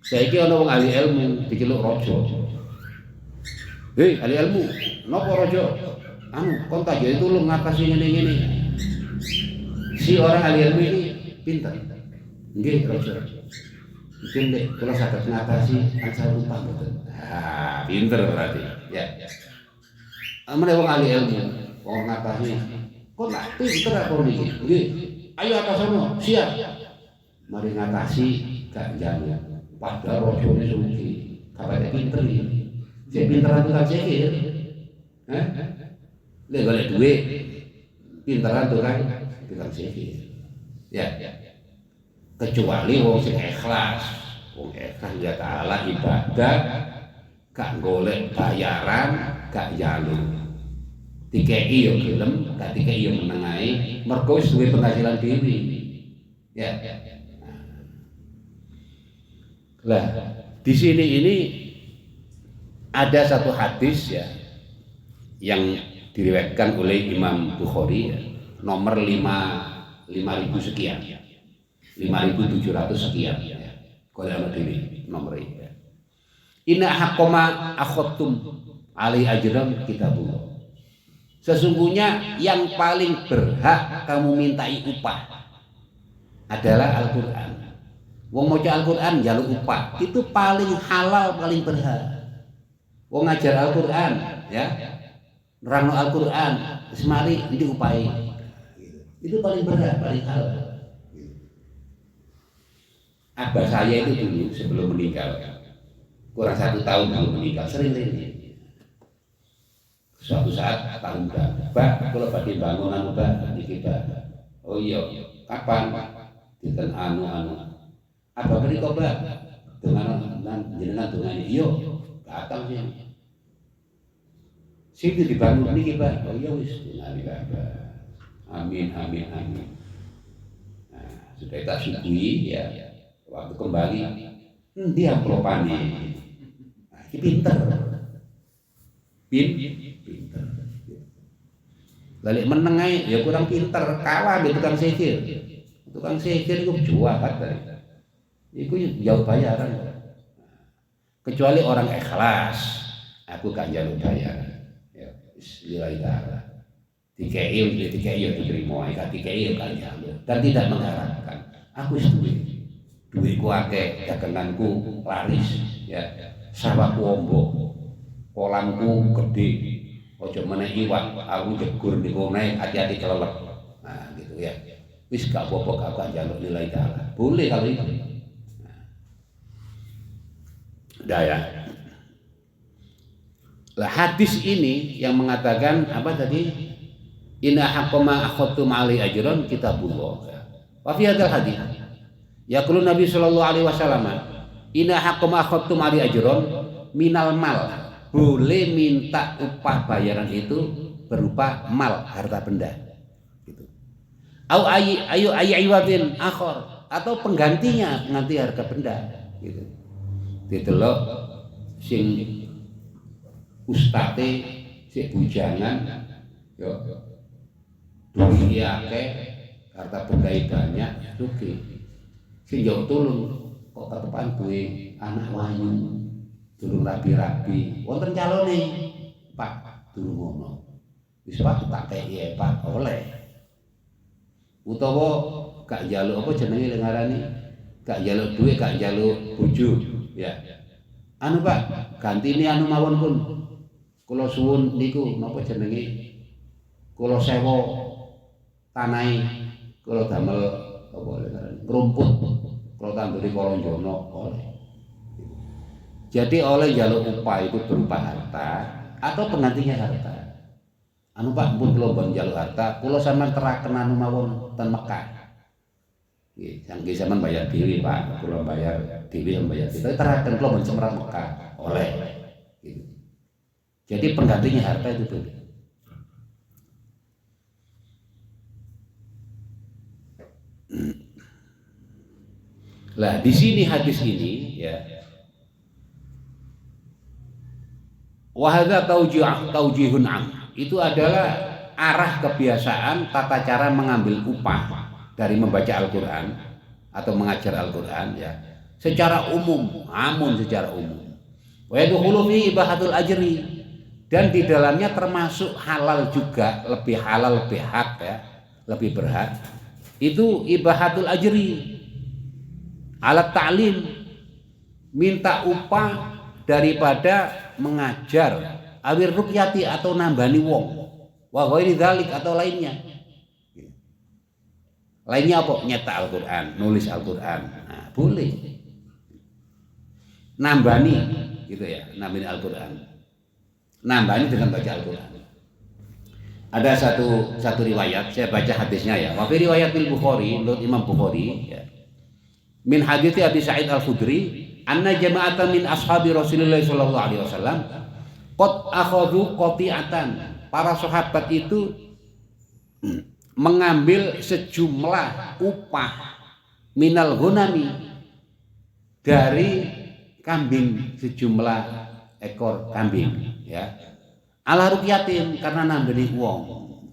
Saiki ana wong ahli ilmu diceluk raja. Hei, ahli ilmu, napa raja? Kon tak jadi tulung ngatasi ngene-ngene. Si orang ahli ilmu ini pintar. Nggih, raja. Mungkin nek kula saged ngatasi angsal upah mboten. Ah, pinter berarti. Ya. Amane wong ahli ilmu, wong ngatasi. Kok nak pinter apa niki? Nggih. Ayo atasono, siap. Mari ngatasi gak jalan. Padahal rojone sugih, kabeh pinter iki. Sing pinteran tukang sihir. Lek golek duit, pinteran tukang sihir. Ya. Kecuali wong sing ikhlas. Wong ikhlas ya taala ibadah, gak golek bayaran, gak njaluk. Dikeki yo gelem, gak dikeki yo meneng ae, mergo wis duwe penghasilan dhewe. Ya. Lah, di sini ini ada satu hadis ya yang diriwayatkan oleh Imam Bukhari ya, nomor 5000 sekian. 5700 sekian ya. Kalau ana dhewe nomor iki. Inna haqqama akhadtum alai ajran kitabullah. Sesungguhnya yang paling berhak kamu mintai upah adalah Al-Qur'an. Wong maca Al-Qur'an njaluk upah, itu paling halal, paling berhak. Wong ngajar Al-Qur'an, ya. Nerangno Al-Qur'an, semari diupahi. Itu paling berhak, paling halal. Abah saya itu dulu sebelum meninggal, kurang 1 tahun sebelum meninggal, sering ini. Suatu saat tahun Mbak, kalau badhe bangunan Mbak niki Mbak. Oh iya, kapan? Dinten anu. Apa beri kobar dengan jenengan dengan iyo datang sih. Sini dibangun niki Pak. Oh iya wis dinali Bapak. Amin. Nah, sudah tak syukuri ya. Waktu kembali dia propane. Nah, iki pinter. Pinter. Balik meneng ae ya kurang pinter, kalah mbek tukang sihir. Tukang sihir itu jualan tadi. Itu jauh bayaran. Kecuali orang ikhlas, aku gak njaluk bayaran. Ya, bismillah. Dikei diterima, gak dikei gak njaluk. Dan tidak mengharapkan. Aku wis duitku akeh, daganganku laris, ya. Sawahku ombo, kolamku gede. Ojo meneh iwak, aku jegur niku naik hati-hati kelelep. Nah, gitu ya. Wis gak apa-apa gak njaluk nilai ta'ala. Boleh kalau itu. Daya. Lah hadis ini yang mengatakan apa tadi? Inna haqqama akhadtum alai ajran kitabullah. Wa fi hadzal hadis yaqulu Nabi sallallahu alaihi wasallam Inna hakum akhadtum ali ajron minal mal. Boleh minta upah bayaran itu berupa mal, harta benda. Gitu. Au ayu aywadin akhor, atau penggantinya, pengganti harga benda. Gitu. Didelok sing ustate sik bujangan yo duwe akeh, harta benda banyak, sugih. Sing yo tulung kok ketepan duwe anak wayu, durung rabi-rabi, wonten calone, Pak, durung ngono. Wis Pak tak kei Pak, oleh. Utawa gak njaluk apa jenenge ngarani? Gak njaluk duwe, gak njaluk bojo, ya. Anu Pak, gantine anu mawon pun. Kula suwun niku napa jenenge? Kula sewa tanahe, kula damel apa ngarani? Rumput. Kula tanduri Kalonjono, oleh. Jadi oleh njaluk upah itu berupa harta atau penggantinya harta. Anu Pak, pun kula mbon njaluk harta, kula sampean teraken anu mawon ten Mekah. Nggih, sangge sampean bayar dhewe Pak, kula bayar dhewe bayar dhewe. Teraken kula mbon semerang Mekah, oleh. Gitu. Jadi penggantinya harta itu boleh. Lah di sini hadis ini ya. Wahada taujihun am. Itu adalah arah kebiasaan tata cara mengambil upah dari membaca Al-Qur'an atau mengajar Al-Qur'an ya. Secara umum, secara umum. Wa yadkhulu fi ibahatul ajri, dan di dalamnya termasuk halal juga, lebih halal, lebih hak ya, lebih berhak. Itu ibahatul ajri. Alat ta'lim, minta upah daripada mengajar, awir rukyati atau nambani wong, wa ghairi dzalik atau lainnya. Lainnya apa? Nyetak Al-Qur'an, nulis Al-Qur'an. Nah, boleh. Nambani gitu ya, nambani Al-Qur'an. Nambani dengan baca Al-Qur'an. Ada satu riwayat, saya baca hadisnya ya. Wa fi riwayatil Bukhari, menurut Imam Bukhari ya. Min hadits Abi Sa'id Al-Khudri, anna jama'atan min ashabi Rasulullah sallallahu alaihi wasallam qad akhadhu qati'atan. Para sahabat itu mengambil sejumlah upah minal ghanami, dari kambing, sejumlah ekor kambing ya. Ala rukyatin, karena nambani wong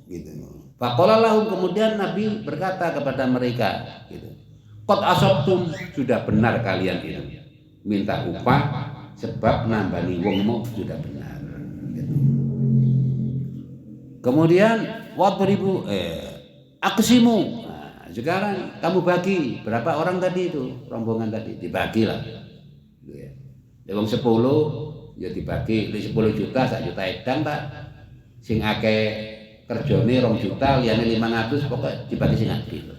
gitu. Faqala lahum, kemudian Nabi berkata kepada mereka gitu. Qad asabtum, sudah benar kalian itu minta upah sebab nambani wongmu, sudah benar gitu. Kemudian wadribu aqsimu. Nah, sekarang kamu bagi berapa orang tadi itu, rombongan tadi dibagilah gitu ya. Wong 10 ya dibagi 10 juta, 1 juta edan Pak. Sing akeh kerjane 2 juta, liyane 500, pokok dibagi sing akeh gitu.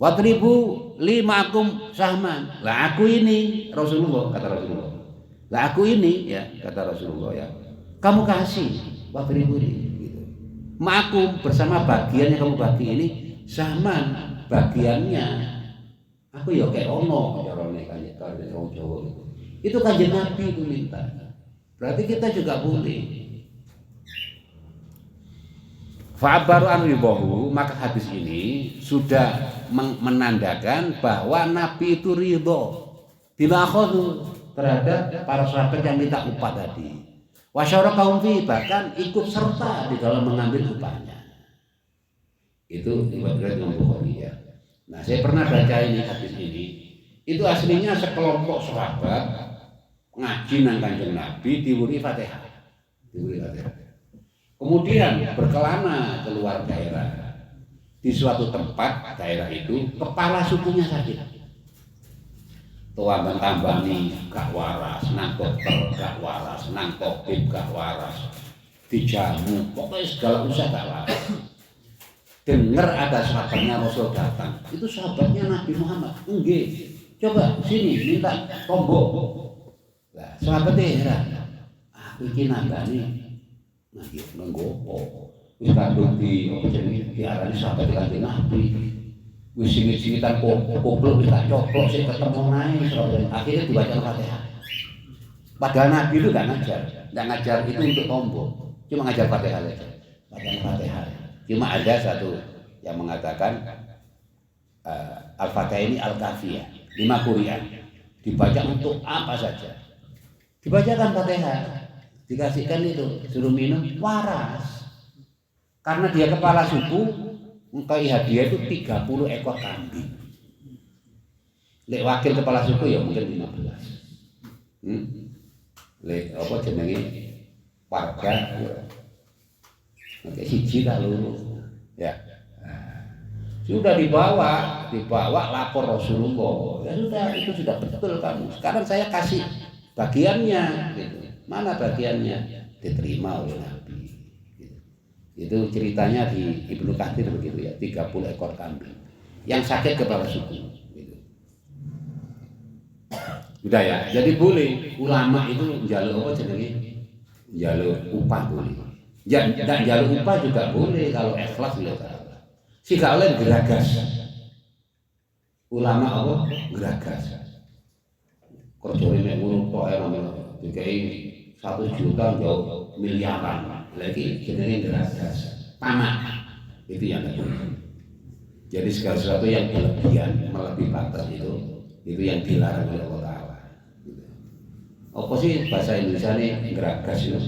Wadribu limakum sahman. Lah aku ini Rasulullah, kata Rasulullah. Lah aku ini ya, kata Rasulullah ya. Kamu kasih wadribu gitu. Ma'akum, bersama bagian yang kamu bagi ini, sahman bagiannya. Aku ya kayak ono carane kanjeng wong Jawa itu. Itu kanjeng Nabi itu minta. Berarti kita juga boleh. Fa'abaru an ribahu, maka hadis ini sudah menandakan bahwa Nabi itu ridho bima akhadhu, terhadap para sahabat yang minta upah tadi. Wasyarakahum fi, bahkan ikut serta di dalam mengambil upahnya. Itu riwayat Imam Bukhari ya. Nah, saya pernah baca ini hadis ini. Itu aslinya sekelompok sahabat ngaji nang Kanjeng Nabi diwuri Fatihah. Kemudian berkelana keluar daerah. Di suatu tempat daerah itu kepala sukunya sakit. Tuan tambani gak waras, nang dokter gak waras, nang tabib gak waras, dijamu, pokoknya segala usaha gak waras. Dengar ada sahabatnya Rasul datang, itu sahabatnya Nabi Muhammad. Nggih, coba sini minta tombol. Lah sahabatnya heran, aku iki nambani nah gitu nenggopo wis kadung di apa jenenge diarani sahabat Kanjeng Nabi wis singit-singitan koplo wis tak coplok sing ketemu nae akhirnya dibaca Al-Fatihah. Padahal Nabi itu enggak ngajar itu untuk tombol, cuma ngajar Fatihah saja. Bacaan Fatihah. Cuma ada satu yang mengatakan Al-Fatihah ini Al-Kafiyah, 5 Qur'an. Dibaca untuk apa saja. Dibacakan Fatihah, dikasihkan itu, suruh minum waras. Karena dia kepala suku, engkai hadiah itu 30 ekor kambing. Lek wakil kepala suku ya mungkin 15. Lek apa jenenge warga oke siji tak luru ya. Sudah dibawa lapor Rasulullah. Ya sudah, itu sudah betul kamu. Sekarang saya kasih bagiannya gitu. Mana bagiannya? Diterima oleh Nabi. Gitu. Itu ceritanya di Ibnu Katsir begitu ya, 30 ekor kambing. Yang sakit kepala suku gitu. Udah ya. Jadi boleh ulama itu njaluk apa jenenge? Njaluk upah boleh. Enggak njaluk upah juga boleh kalau ikhlas lillahi ta'ala. Si kalian geragas. Ulama apa? Geragas. Kerjane nek ngono tok ae namanya dikai 1 juta jauh miliaran. Lagi jenenge geragas. Tamak. Itu yang enggak boleh. Jadi segala sesuatu yang berlebihan, melebihi batas itu yang dilarang oleh Allah Ta'ala. Apa sih bahasa Indonesia ini geragas itu?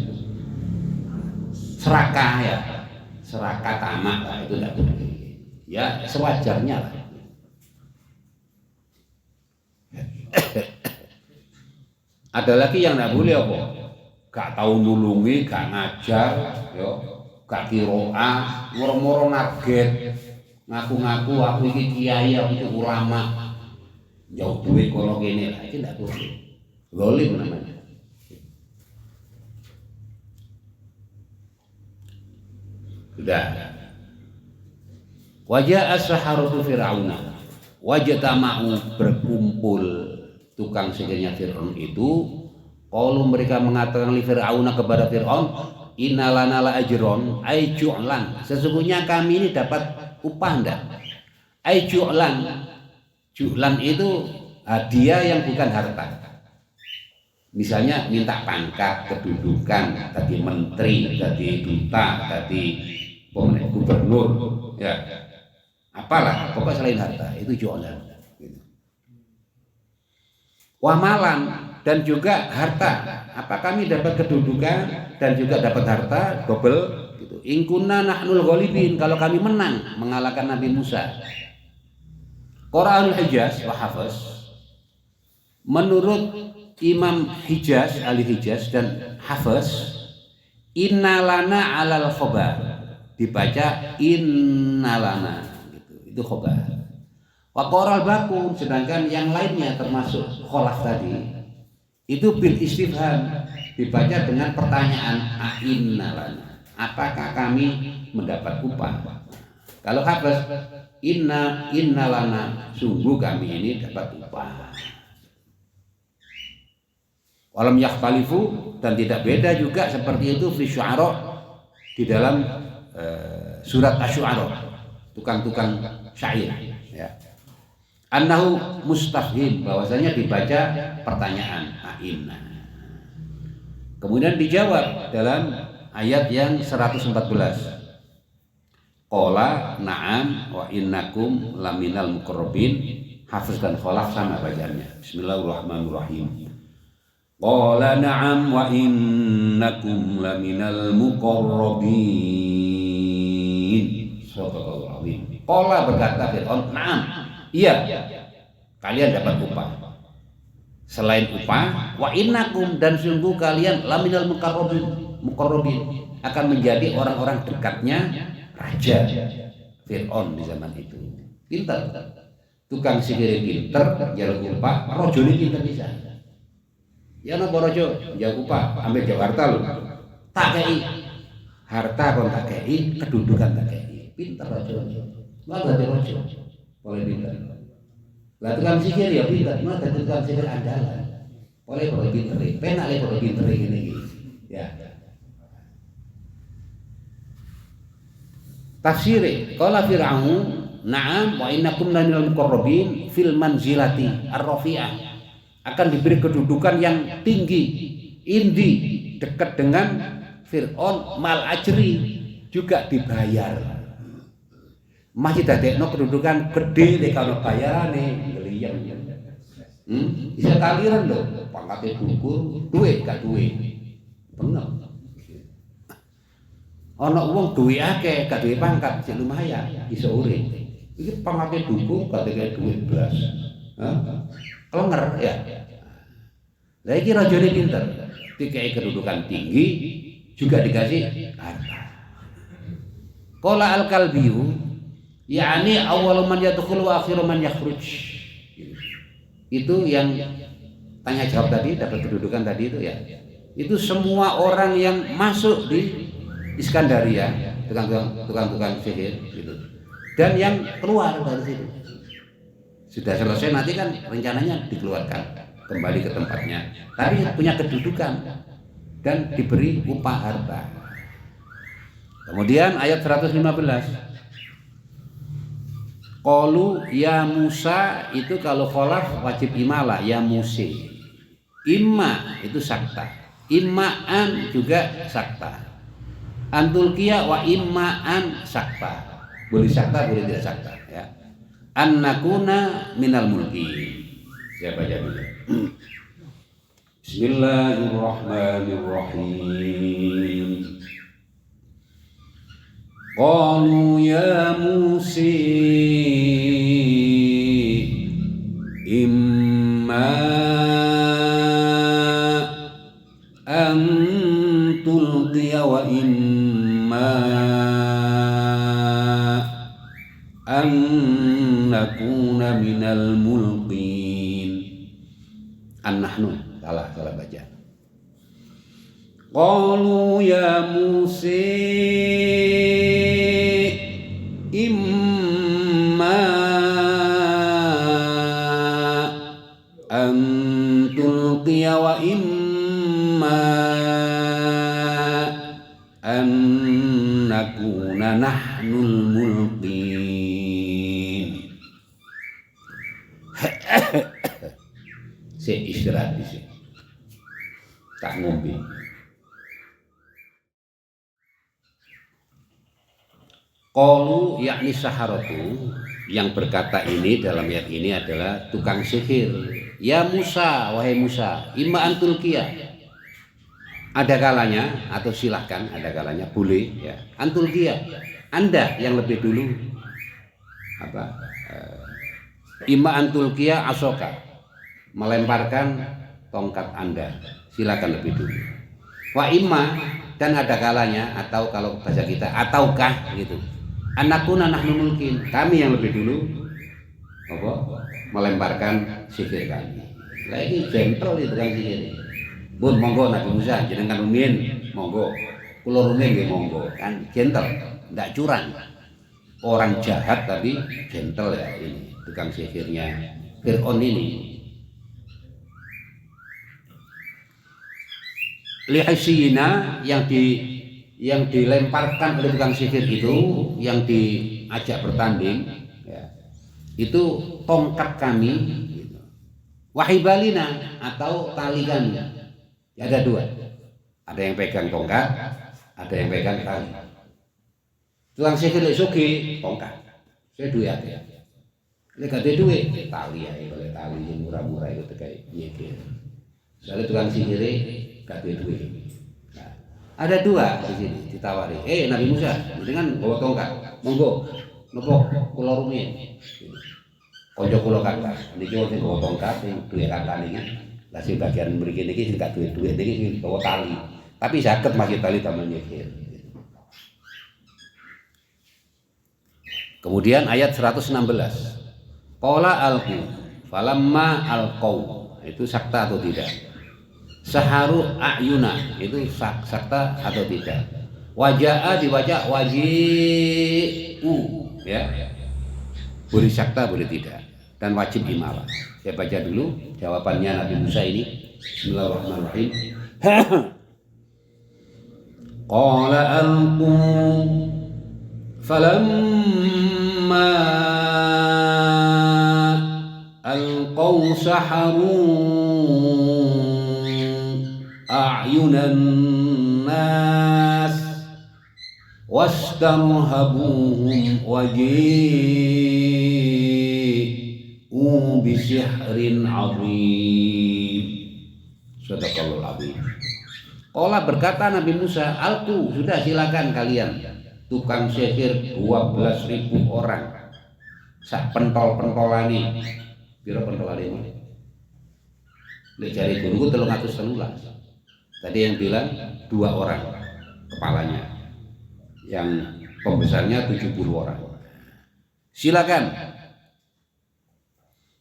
Serakah ya, serakah tamak lah, itu tidak boleh. Ya sewajarnya lah. Ada lagi yang tidak boleh apa? Gak tahu nulungi, gak ngajar, yo, gak kiroah, moro-moro narget, ngaku-ngaku aku ini kiai, aku itu ulama, jauh duit kalau gini lah, itu tidak boleh. Zalim namanya. Sudah. Wajah as-saharatu Fir'auna. Wajah tama'u berkumpul tukang sihirnya Fir'aun itu. Kalau mereka mengatakan li Fir'auna kepada Fir'aun, innalana la ajron ay ju'lan. Sesungguhnya kami ini dapat upah enggak? Ay ju'lan. Ju'lan itu hadiah yang bukan harta. Misalnya minta pangkat, kedudukan, tadi menteri, tadi duta, tadi gubernur, ya, apalah, pokoknya selain harta itu jualan. Wamalan dan juga harta. Apa kami dapat kedudukan dan juga dapat harta double? Gitu. Ingkunna nahnul ghalibin, kalau kami menang mengalahkan Nabi Musa. Qur'anul Hijaz wa Hafiz. Menurut Imam Hijaz, ahli Hijaz dan Hafiz, innalana alal khobar, dibaca innalana gitu. Itu khobar. Wa qoral bakum, sedangkan yang lainnya termasuk kholaf tadi itu bil istifham, dibaca dengan pertanyaan ainnalana, apakah kami mendapat upah? Kalau Hafiz innalana, sungguh kami ini dapat upah. Walam yakhtalifu, dan tidak beda juga seperti itu fi syu'ara, di dalam surat Asy-Syu'ara, tukang-tukang syair ya. Annahu mustafhim, bahwasanya dibaca pertanyaan inna. Kemudian dijawab dalam ayat yang 114. Qala na'am wa innakum laminal muqarrabin. Hafiz dan Khalaf sama bacaannya. Bismillahirrahmanirrahim. Qala na'am wa innakum laminal muqarrabin. Shadaqallahu azim. Qala, berkata Fir'aun, na'am, iya, kalian dapat upah. Selain upah, wa innakum, dan sungguh kalian laminal muqarrabin, akan menjadi orang-orang dekatnya raja Fir'aun di zaman itu. Pintar, tukang sihir pintar, jalur upah, rojone pintar bisa. Ya napa rojo, jauh upah, ambil Jakarta lu. Tak kei harta kon tak kei, kedudukan tak kei. Pintar rojo. Lah dadi rojo. Boleh pintar. Lah tukang sihir ya pintar, mah dadi tukang sihir andalan. Boleh pintar, penak le boleh pintar ngene iki. Ya. Tafsire, qala Fir'aun Na'am wa innakum laminal muqarrabin fil manzilati ar-rafi'ah. Akan diberi kedudukan yang tinggi, indi, dekat dengan Fir'aun, mal ajri, juga dibayar. Masih dadekno kedudukan gede nek ana bayarane ngeliyem. Bisa kaliran lho, pangkate dukur, duit gak duit. Bener. Ana wong duwe akeh, gak duwe pangkat, sing lumayan iso urip. Iki pangkate dukur, gak duwe duit blas. Klenger ya. Lah iki rajane pinter, dikai kedudukan tinggi, juga dikasih harta. Qala al-Kalbiyu, yakni awal man yadkhul wa akhir man yakhruj. Itu yang tanya jawab tadi, dapat kedudukan tadi itu ya. Itu semua orang yang masuk di Iskandaria, tukang-tukang sihir gitu. Dan yang keluar dari situ. Sudah selesai nanti kan rencananya dikeluarkan kembali ke tempatnya. Tapi punya kedudukan dan diberi upah harta. Kemudian ayat 115. Qalu ya Musa, itu kalau kholaf wajib imalah, ya Musi. Imma itu sakta, imma'an juga sakta. Antulkiya wa imma'an sakta. Boleh sakta, boleh tidak sakta ya. Annakuna minal mulki. Saya baca dulu. Bismillahirrahmanirrahim. Qalu ya Musi imma an tulqiya wa imma an nakuna minal mulqin. An-nahnu, salah baca. Qalu ya Musa imma an tulqiya wa imma an nakuna nahnul mulqin. Saya istirahat di sini. Tak ngombe. Qalu yakni saharatu, yang berkata ini dalam ayat ini adalah tukang sihir. Ya Musa, wahai Musa, imma antulkiya. Ada kalanya atau silahkan, ada kalanya boleh ya. Antulkiya, Anda yang lebih dulu apa? Imma antulkiya asoka, melemparkan tongkat Anda, silakan lebih dulu. Wa imma, dan ada kalanya atau kalau bahasa kita ataukah gitu. Anakuna nahnu mulkin, kami yang lebih dulu apa? Melemparkan sihir kami. Lah iki gentle itu kan sihir. Bun monggo Nabi Musa jenengan rumiyin monggo. Kula rumiyin nggih monggo. Kan gentle, ndak curang. Orang jahat tapi gentle ya ini tukang sihirnya Fir'aun ini. Lihaisina yang dilemparkan oleh tukang sihir itu, yang diajak bertanding ya, itu tongkat kami gitu. Wahibalina atau tali kami ya, ada dua, ada yang pegang tongkat, ada yang pegang tali. Tukang sihir suki tongkat, saya duit ya, lek ada duit tali ya, kalau tali yang murah-murah itu kayak nyekir. Soalnya tukang sihir gak duit. Nah, ada dua di sini ditawari. Nabi Musa, dengan bawa tongkat, monggo, nopo kula rumiyin. Kanca kula kata, niki wong sing bawa tongkat sing duwe kantane iki. Lah sing bagian mriki niki sing gak duit niki sing bawa tali. Tapi saged masih tali taman nyekir. Kemudian ayat 116. Qala alqu falamma alqau, itu sakta atau tidak? Saharu a'yuna, itu sakta atau tidak? Waja'a dibaca waji'u ya. Boleh sakta boleh tidak, dan wajib imalah. Saya baca dulu jawabannya Nabi Musa ini. Bismillahirrahmanirrahim. Qala alqu falamma falamma alqaw saharu a'yunan nas wastarhabuhum waji'u bisihrin azim. Sadaqallahul azim. Qala berkata Nabi Musa, alku, sudah silakan kalian tukang sihir 12.000 orang sak pentol-pentolane. Piro pentolane? Lek jari guruku 313. Tadi yang bilang 2 orang kepalanya, yang pembesarnya 70 orang. Silakan.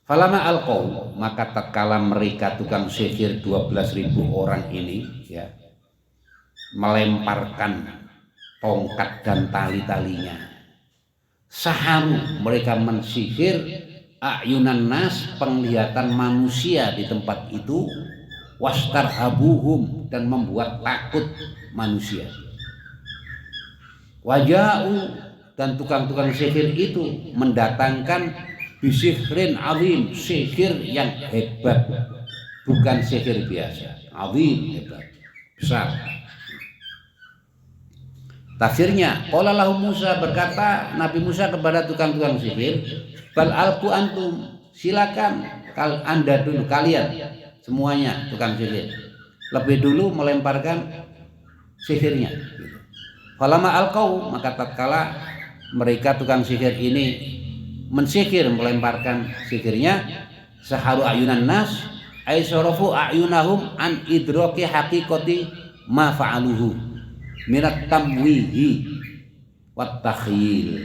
Falama alqaw, maka tatkala mereka tukang sihir 12.000 orang ini ya melemparkan tongkat dan tali-talinya, saharu, mereka mensihir a'yunan nas, penglihatan manusia di tempat itu, wastarhabuhum, dan membuat takut manusia. Waja'u, dan tukang-tukang sihir itu mendatangkan bisihrin azim, sihir yang hebat, bukan sihir biasa, azim, hebat, besar. Tafsirnya, qala lahu Musa, berkata Nabi Musa kepada tukang-tukang sihir, bal alqu antum, silakan Anda dulu, kalian semuanya tukang sihir lebih dulu melemparkan sihirnya. Falama alqau, maka tatkala mereka tukang sihir ini mensihir, melemparkan sihirnya, saharu ayunan nas ay sarafu ayunahum an idraki haqiqati ma fa'aluhu minat tamwihi wat takhyil.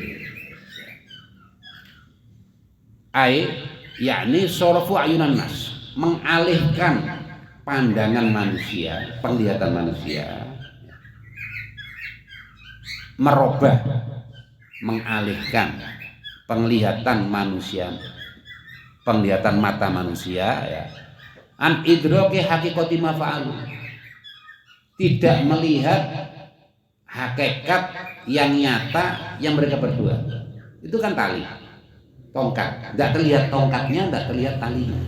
Ay yakni sarafu ayunan nas, mengalihkan pandangan manusia, penglihatan manusia, merubah, mengalihkan penglihatan manusia, penglihatan mata manusia ya, an idraki haqiqati ma fa'alu, tidak melihat hakikat yang nyata yang mereka berdua. Itu kan tali, tongkat, tidak terlihat tongkatnya, tidak terlihat talinya.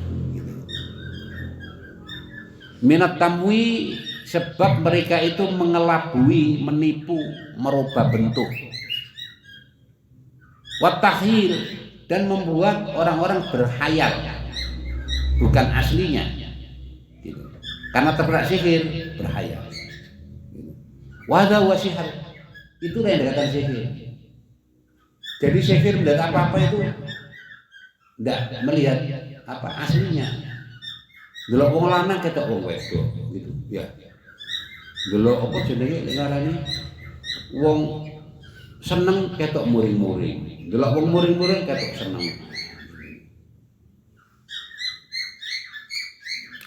Minat tamwi, sebab mereka itu mengelabui, menipu, merubah bentuk. Watakhil, dan membuat orang-orang berkhayal bukan aslinya, gitu. Karena terkena sihir, berkhayal. Wada wasihar, itulah yang dikatakan sihir. Jadi sihir melihat apa-apa itu tidak melihat apa aslinya. Delok wong lanang ketok wong wedok gitu ya. Delok apa jenenge ngarani wong seneng ketok muring-muring. Delok wong muring-muring ketok seneng.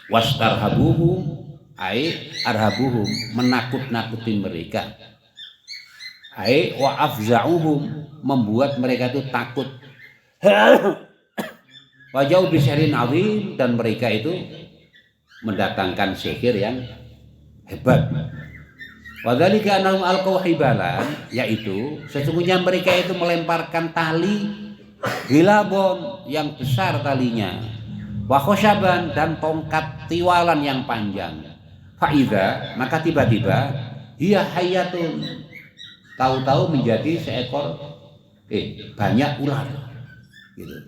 Wastarhabuhum ai arhabuhum, menakut-nakuti mereka. Ai wa afza'uhum, membuat mereka itu takut. Wajau bisyarin azim, dan mereka itu mendatangkan sihir yang hebat. Wadzalika annahum alqaw hibalan, yaitu sesungguhnya mereka itu melemparkan tali hilabon yang besar talinya, wa khosyaban, dan tongkat tiwalan yang panjang. Faiza, maka tiba-tiba hiya hayatun, tahu-tahu menjadi seekor banyak ular gitu.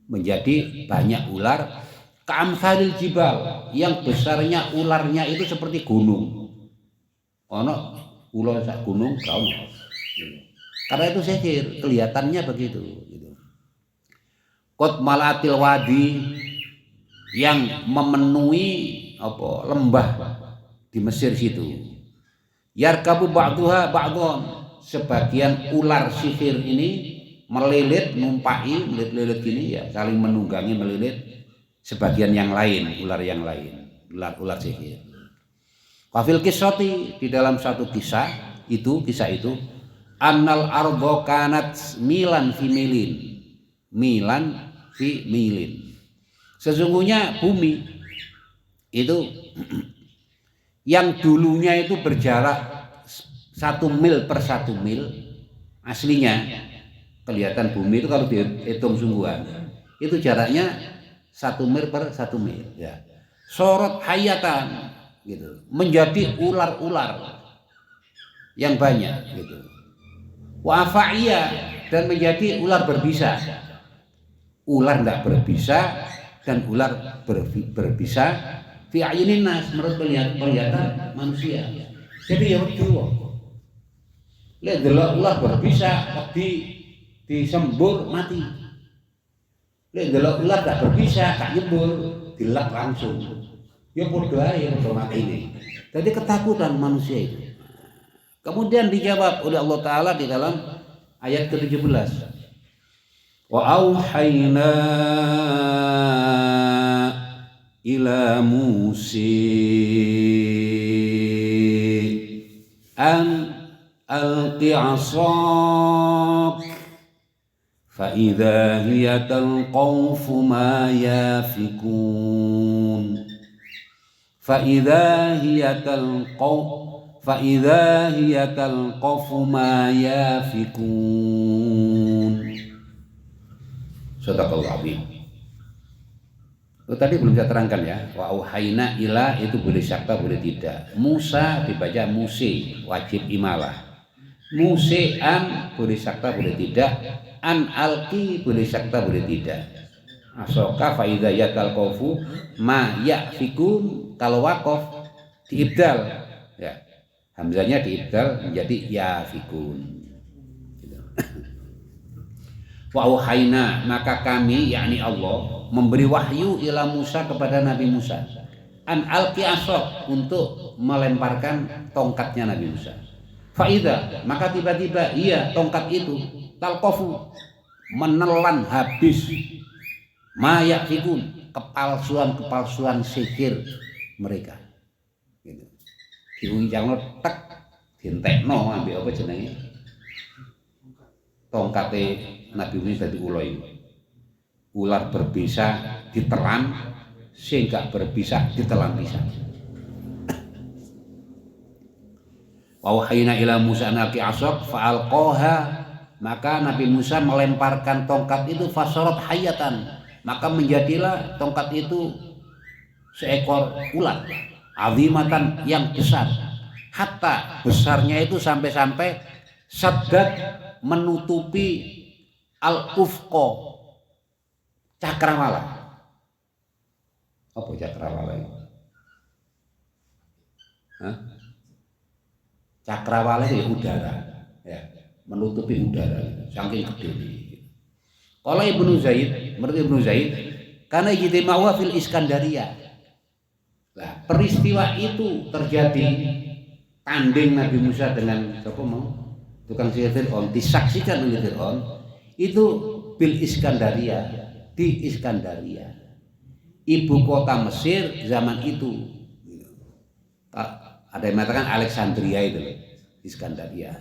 Menjadi banyak ular, ka'amsalil jibal, yang besarnya ularnya itu seperti gunung. Ono ular sak gunung kau. Karena itu sihir, kelihatannya begitu gitu. Qad malatil wadi, yang memenuhi apa lembah di Mesir situ. Yarkabu ba'duha ba'dhon, sebagian ular sihir ini melilit, numpai, melilit-lilit gini ya, saling menunggangi, melilit sebagian yang lain, ular yang lain, ular sihir. Wafil kisoti, di dalam satu kisah itu annal ardo kanat milan fi milin, sesungguhnya bumi itu yang dulunya itu berjarak 1 mil per 1 mil aslinya, kelihatan bumi itu kalau dihitung sungguhan itu jaraknya 1 mil per 1 mil ya. Sorot hayatan gitu, menjadi ular-ular yang banyak gitu. Wa afa'iyah, dan menjadi ular berbisa. Ular enggak berbisa dan ular berbisa fi ayunin nas, menurut penglihatan manusia. Jadi ya betul. Lihat delok ular berbisa disembur mati. Lihat delok ular enggak berbisa gak nyembur dilak langsung. Ya padha ae mati ini. Jadi ketakutan manusia itu. Kemudian dijawab oleh Allah Ta'ala di dalam ayat ke-17. Wa auhayna ila Musa an alqi 'asak fa idza hiya talqafu ma yafikun fa idza hiya talqafu ma yafikun. Sadaqallahu azim. Tadi belum saya terangkan ya. Wa auhayna ila itu boleh syakta boleh tidak. Musa dibaca Musi, wajib imalah. Musean boleh syakta boleh tidak. An alqi boleh syakta boleh tidak. Asoka fa idza yatalqafu ma yafikun, kalau waqaf diibdal ya. Hamzahnya diibdal menjadi yafikun. Wa auhayna, maka kami yakni Allah memberi wahyu ila Musa kepada Nabi Musa an alqi asok, untuk melemparkan tongkatnya Nabi Musa. Faida, maka tiba-tiba iya tongkat itu talqafu, menelan habis ma yafikun, kepalsuan sihir mereka gitu. Diuncangno tek dientekno ambek apa jenenge tongkate Nabi Musa dadi ular berbisa ditelan, sehingga berbisa ditelan bisa. Wa wahayna ila Musa an alqi asaq fa alqaha, maka Nabi Musa melemparkan tongkat itu fasarat hayatan, maka menjadilah tongkat itu seekor ular azimatan yang besar, hatta besarnya itu sampai saddat menutupi al-ufqa, cakrawala. Apa cakrawala itu? Cakrawala itu udara, ya, menutupi udara, saking gede. Kalau Ibnu Zaid, menurut Ibnu Zaid, karena ijtima'u fil Iskandaria. Nah, peristiwa itu terjadi tanding Nabi Musa dengan siapa mau? Tukang sihir Fir'aun, disaksikan oleh Fir'aun itu bil Iskandaria, di Iskandaria, ibu kota Mesir zaman itu. Ada yang mengatakan Alexandria itu, Iskandaria.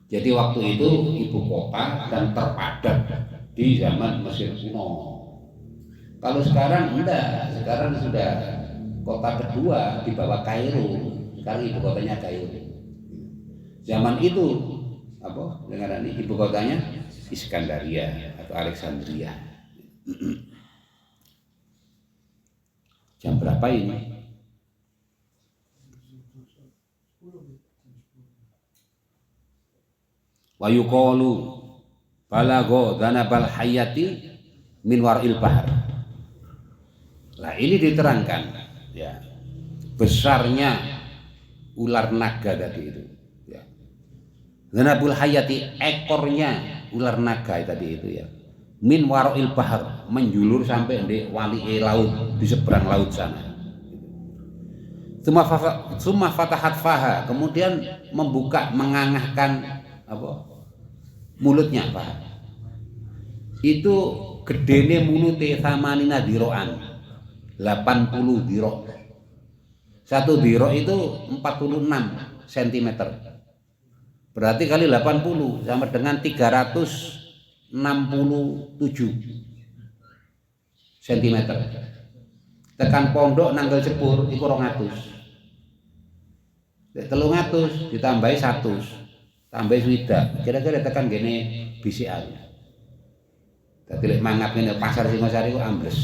Jadi waktu itu ibu kota dan terpadat di zaman Mesir kuno. Kalau sekarang enggak, sekarang sudah kota kedua di bawah Kairo. Sekarang ibu kotanya Kairo. Zaman itu apa? Dengan ini ibu kotanya Iskandaria atau Alexandria. Jam berapa ini? Wa yuqalu balagha dhanabal hayati min waril bahar. Nah, ini diterangkan ya, besarnya ular naga tadi itu ya. Dhanabul hayati, ekornya ular naga tadi itu ya. Min waril bahar, menjulur sampai di wali laut, di seberang laut sana. Summa fatahat faha, kemudian membuka, mengangahkan apa? Mulutnya Pak. Itu gedene mulute samanina diroan, 80 dirok. Satu dirok itu 46 cm. Berarti kali 80 sama dengan 367 cm. Tekan pondok nanggal jepur iku 200. 300 ditambahi 100. tambah swidak kira-kira tekan gini BCA. Dadi lek mangap ngene pasar Singosari ku ambles.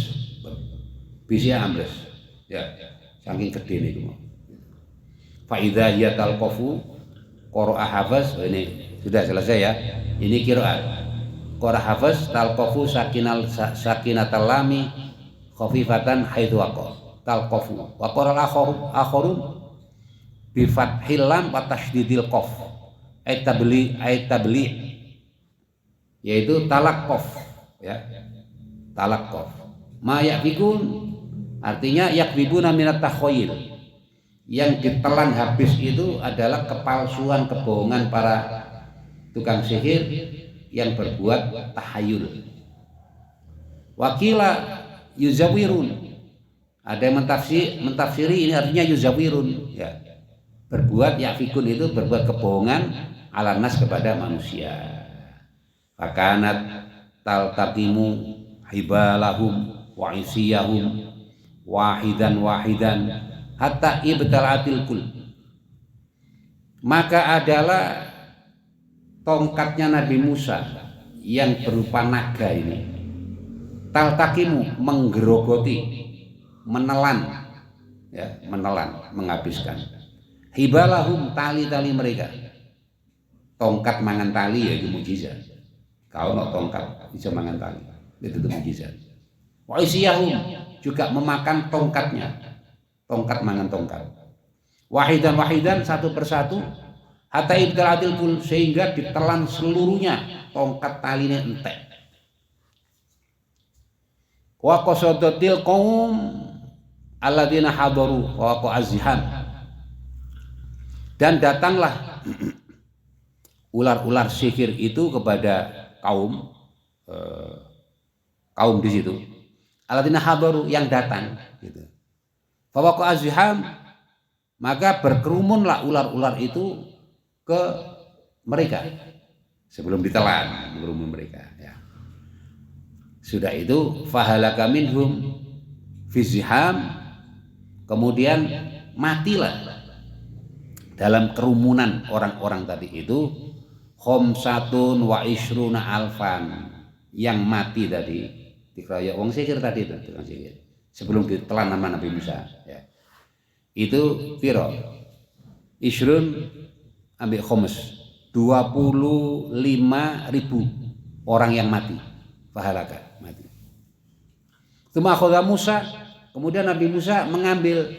BCA ambles. Ya, saking gedene iku. Fa idza hiya talqafu qara'a hafaz ini sudah selesai ya. Ini qiraat. Qara hafaz talqafu sakinatal lami khafifatan haitsu waqa. Talqafu. Wa qara akharun bi fathil lam wa tasydidil qaf. Ayat tabli yaitu talaqqaf ya. Talaqqaf. Ma yakfikun artinya yakbibuna minat takhayyul. Yang ditelan habis itu adalah kepalsuan, kebohongan para tukang sihir yang berbuat tahayul. Wakila yuzawirun. Ada yang mentafsiri ini artinya yuzawirun ya. Berbuat yafikun itu berbuat kebohongan ala nas kepada manusia. Fakanat taltaqimu hibalahum wa isiyahum wahidan hatta ibtala'atil kul. Maka adalah tongkatnya Nabi Musa yang berupa naga ini taltakimu menggerogoti, menelan ya, menelan, menghabiskan hibalahum tali-tali mereka. Tongkat mangan tali ya itu mukjizat. Kalau no tongkat bisa mangan tali itu mukjizat. Wa isiyahum juga memakan tongkatnya. Tongkat mangan tongkat. Wahidan satu persatu hatta ibtala'atil kul sehingga ditelan seluruhnya tongkat talinya entek. Wa qasadatil qaum alladzina hadaru wa azham. Dan datanglah ular-ular sihir itu kepada kaum di situ. Alladzina hadaru yang datang gitu. Fawaqa azham maka berkerumunlah ular-ular itu ke mereka sebelum ditelan berkerumun mereka ya. Sudah itu fahalaka minhum fi ziham kemudian matilah dalam kerumunan orang-orang tadi itu khamsatun wa ishruna alfan yang mati tadi dikeroyok wong sihir tadi itu tukang sihir sebelum ditelan nama Nabi Musa ya. Itu piro isrun ambil khomes 25.000 orang yang mati fahalaka mati. Tsumma akhadha Musa kemudian Nabi Musa mengambil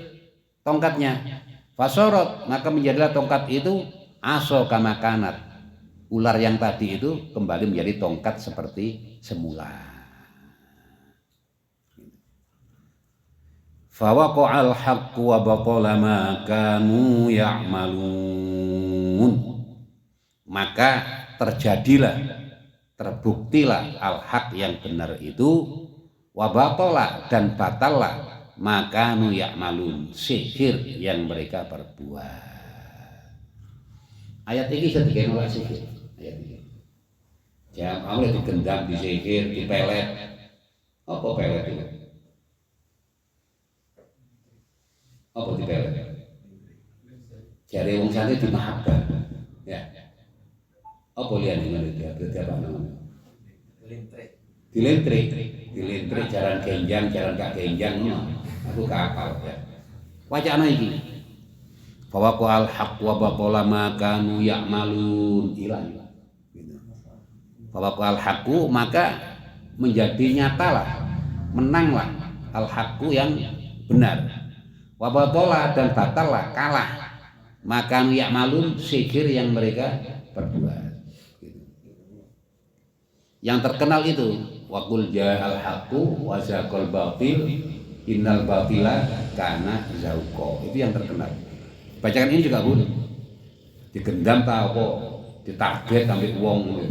tongkatnya fasorot maka menjadilah tongkat itu aso kama kanat ular yang tadi itu kembali menjadi tongkat seperti semula. Fawaqa'al haqqu wa batala ma kanu ya'malun. Maka terjadilah, terbuktilah al-haq yang benar itu wa batala dan batallah ma kanu ya'malun sihir yang mereka perbuat. Ayat ini sedikit nolak sihir. Ayat ini. Ya, kamu digendam, disihir, dipelet. Apa pelet itu? Apa dipelet? Jari wong santri di mahabbah. Ya. Apa liane ngene dia berarti apa namanya? Dilentrik jalan genjang, jalan gak genjang aku kapal ya. Wacana iki. Fawaqa'al haqq wa batala ma kanu ya'malun ilang. Gitu. Fawaqa'al haqqu maka menjadi nyatalah, menanglah al-haqqu yang benar. Wabatola dan batallah kalah makan ya'malun sihir yang mereka perbuat. Yang terkenal itu waqul ja'al haqqu wa zaqal batil innal batila kana zauqa. Itu yang terkenal. Bacakan ini juga boleh. Digendam ta apa ditarget ambek wong ngono.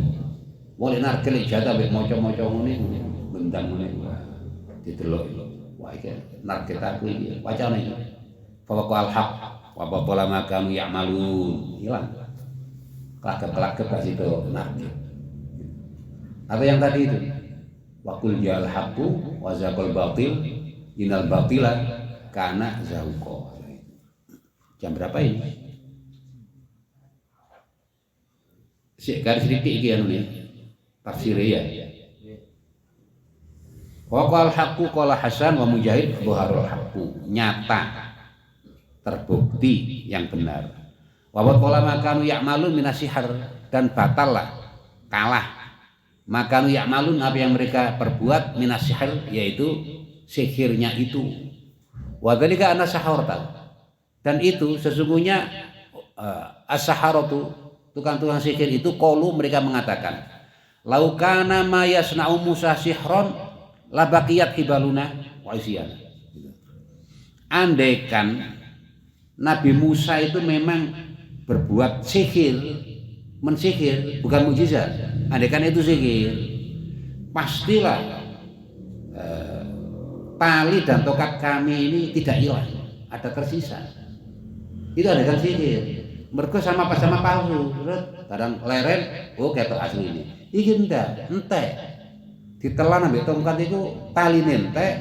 Wong nek narkel jatah ambek maca-maca ngene gendam ngene. Didelok. Wah iki narget aku iki wacana iki. Fawaqa'al haqq wa batala ma kanu ya'malun. Hilang. Kelakep pas itu narget. Atau yang tadi itu waqul ja'al haqqu wa zaqal batil innal batila kana zahuqa. Jam berapa ini? Sik garis titik iki anu tafsir ya. Wa qal haqqu qala Hasan wa Mujahid dhaharul haqqu, nyata terbukti yang benar. Wa qala makanu ya'malun minasihar, dan batallah kalah makanu ya'malun apa yang mereka perbuat minasihar yaitu sihirnya itu. Wa dzalika anna saharata, dan itu sesungguhnya as-saharatu tukang-tukang sihir itu qalu mereka mengatakan laukana ma yasna'u Musa sihron labaqiyat hibaluna wa isyana. Andaikan Nabi Musa itu memang berbuat sihir, mensihir, bukan mukjizat. Andaikan itu sihir, pastilah tali dan tokat kami ini tidak hilang, ada tersisa. Itu andaikan sihir. Mereka sama palsu, kadang leren, oh ketok asli ini. Iki ndak, entek. Ditelan ambek tongkat itu tali nentek,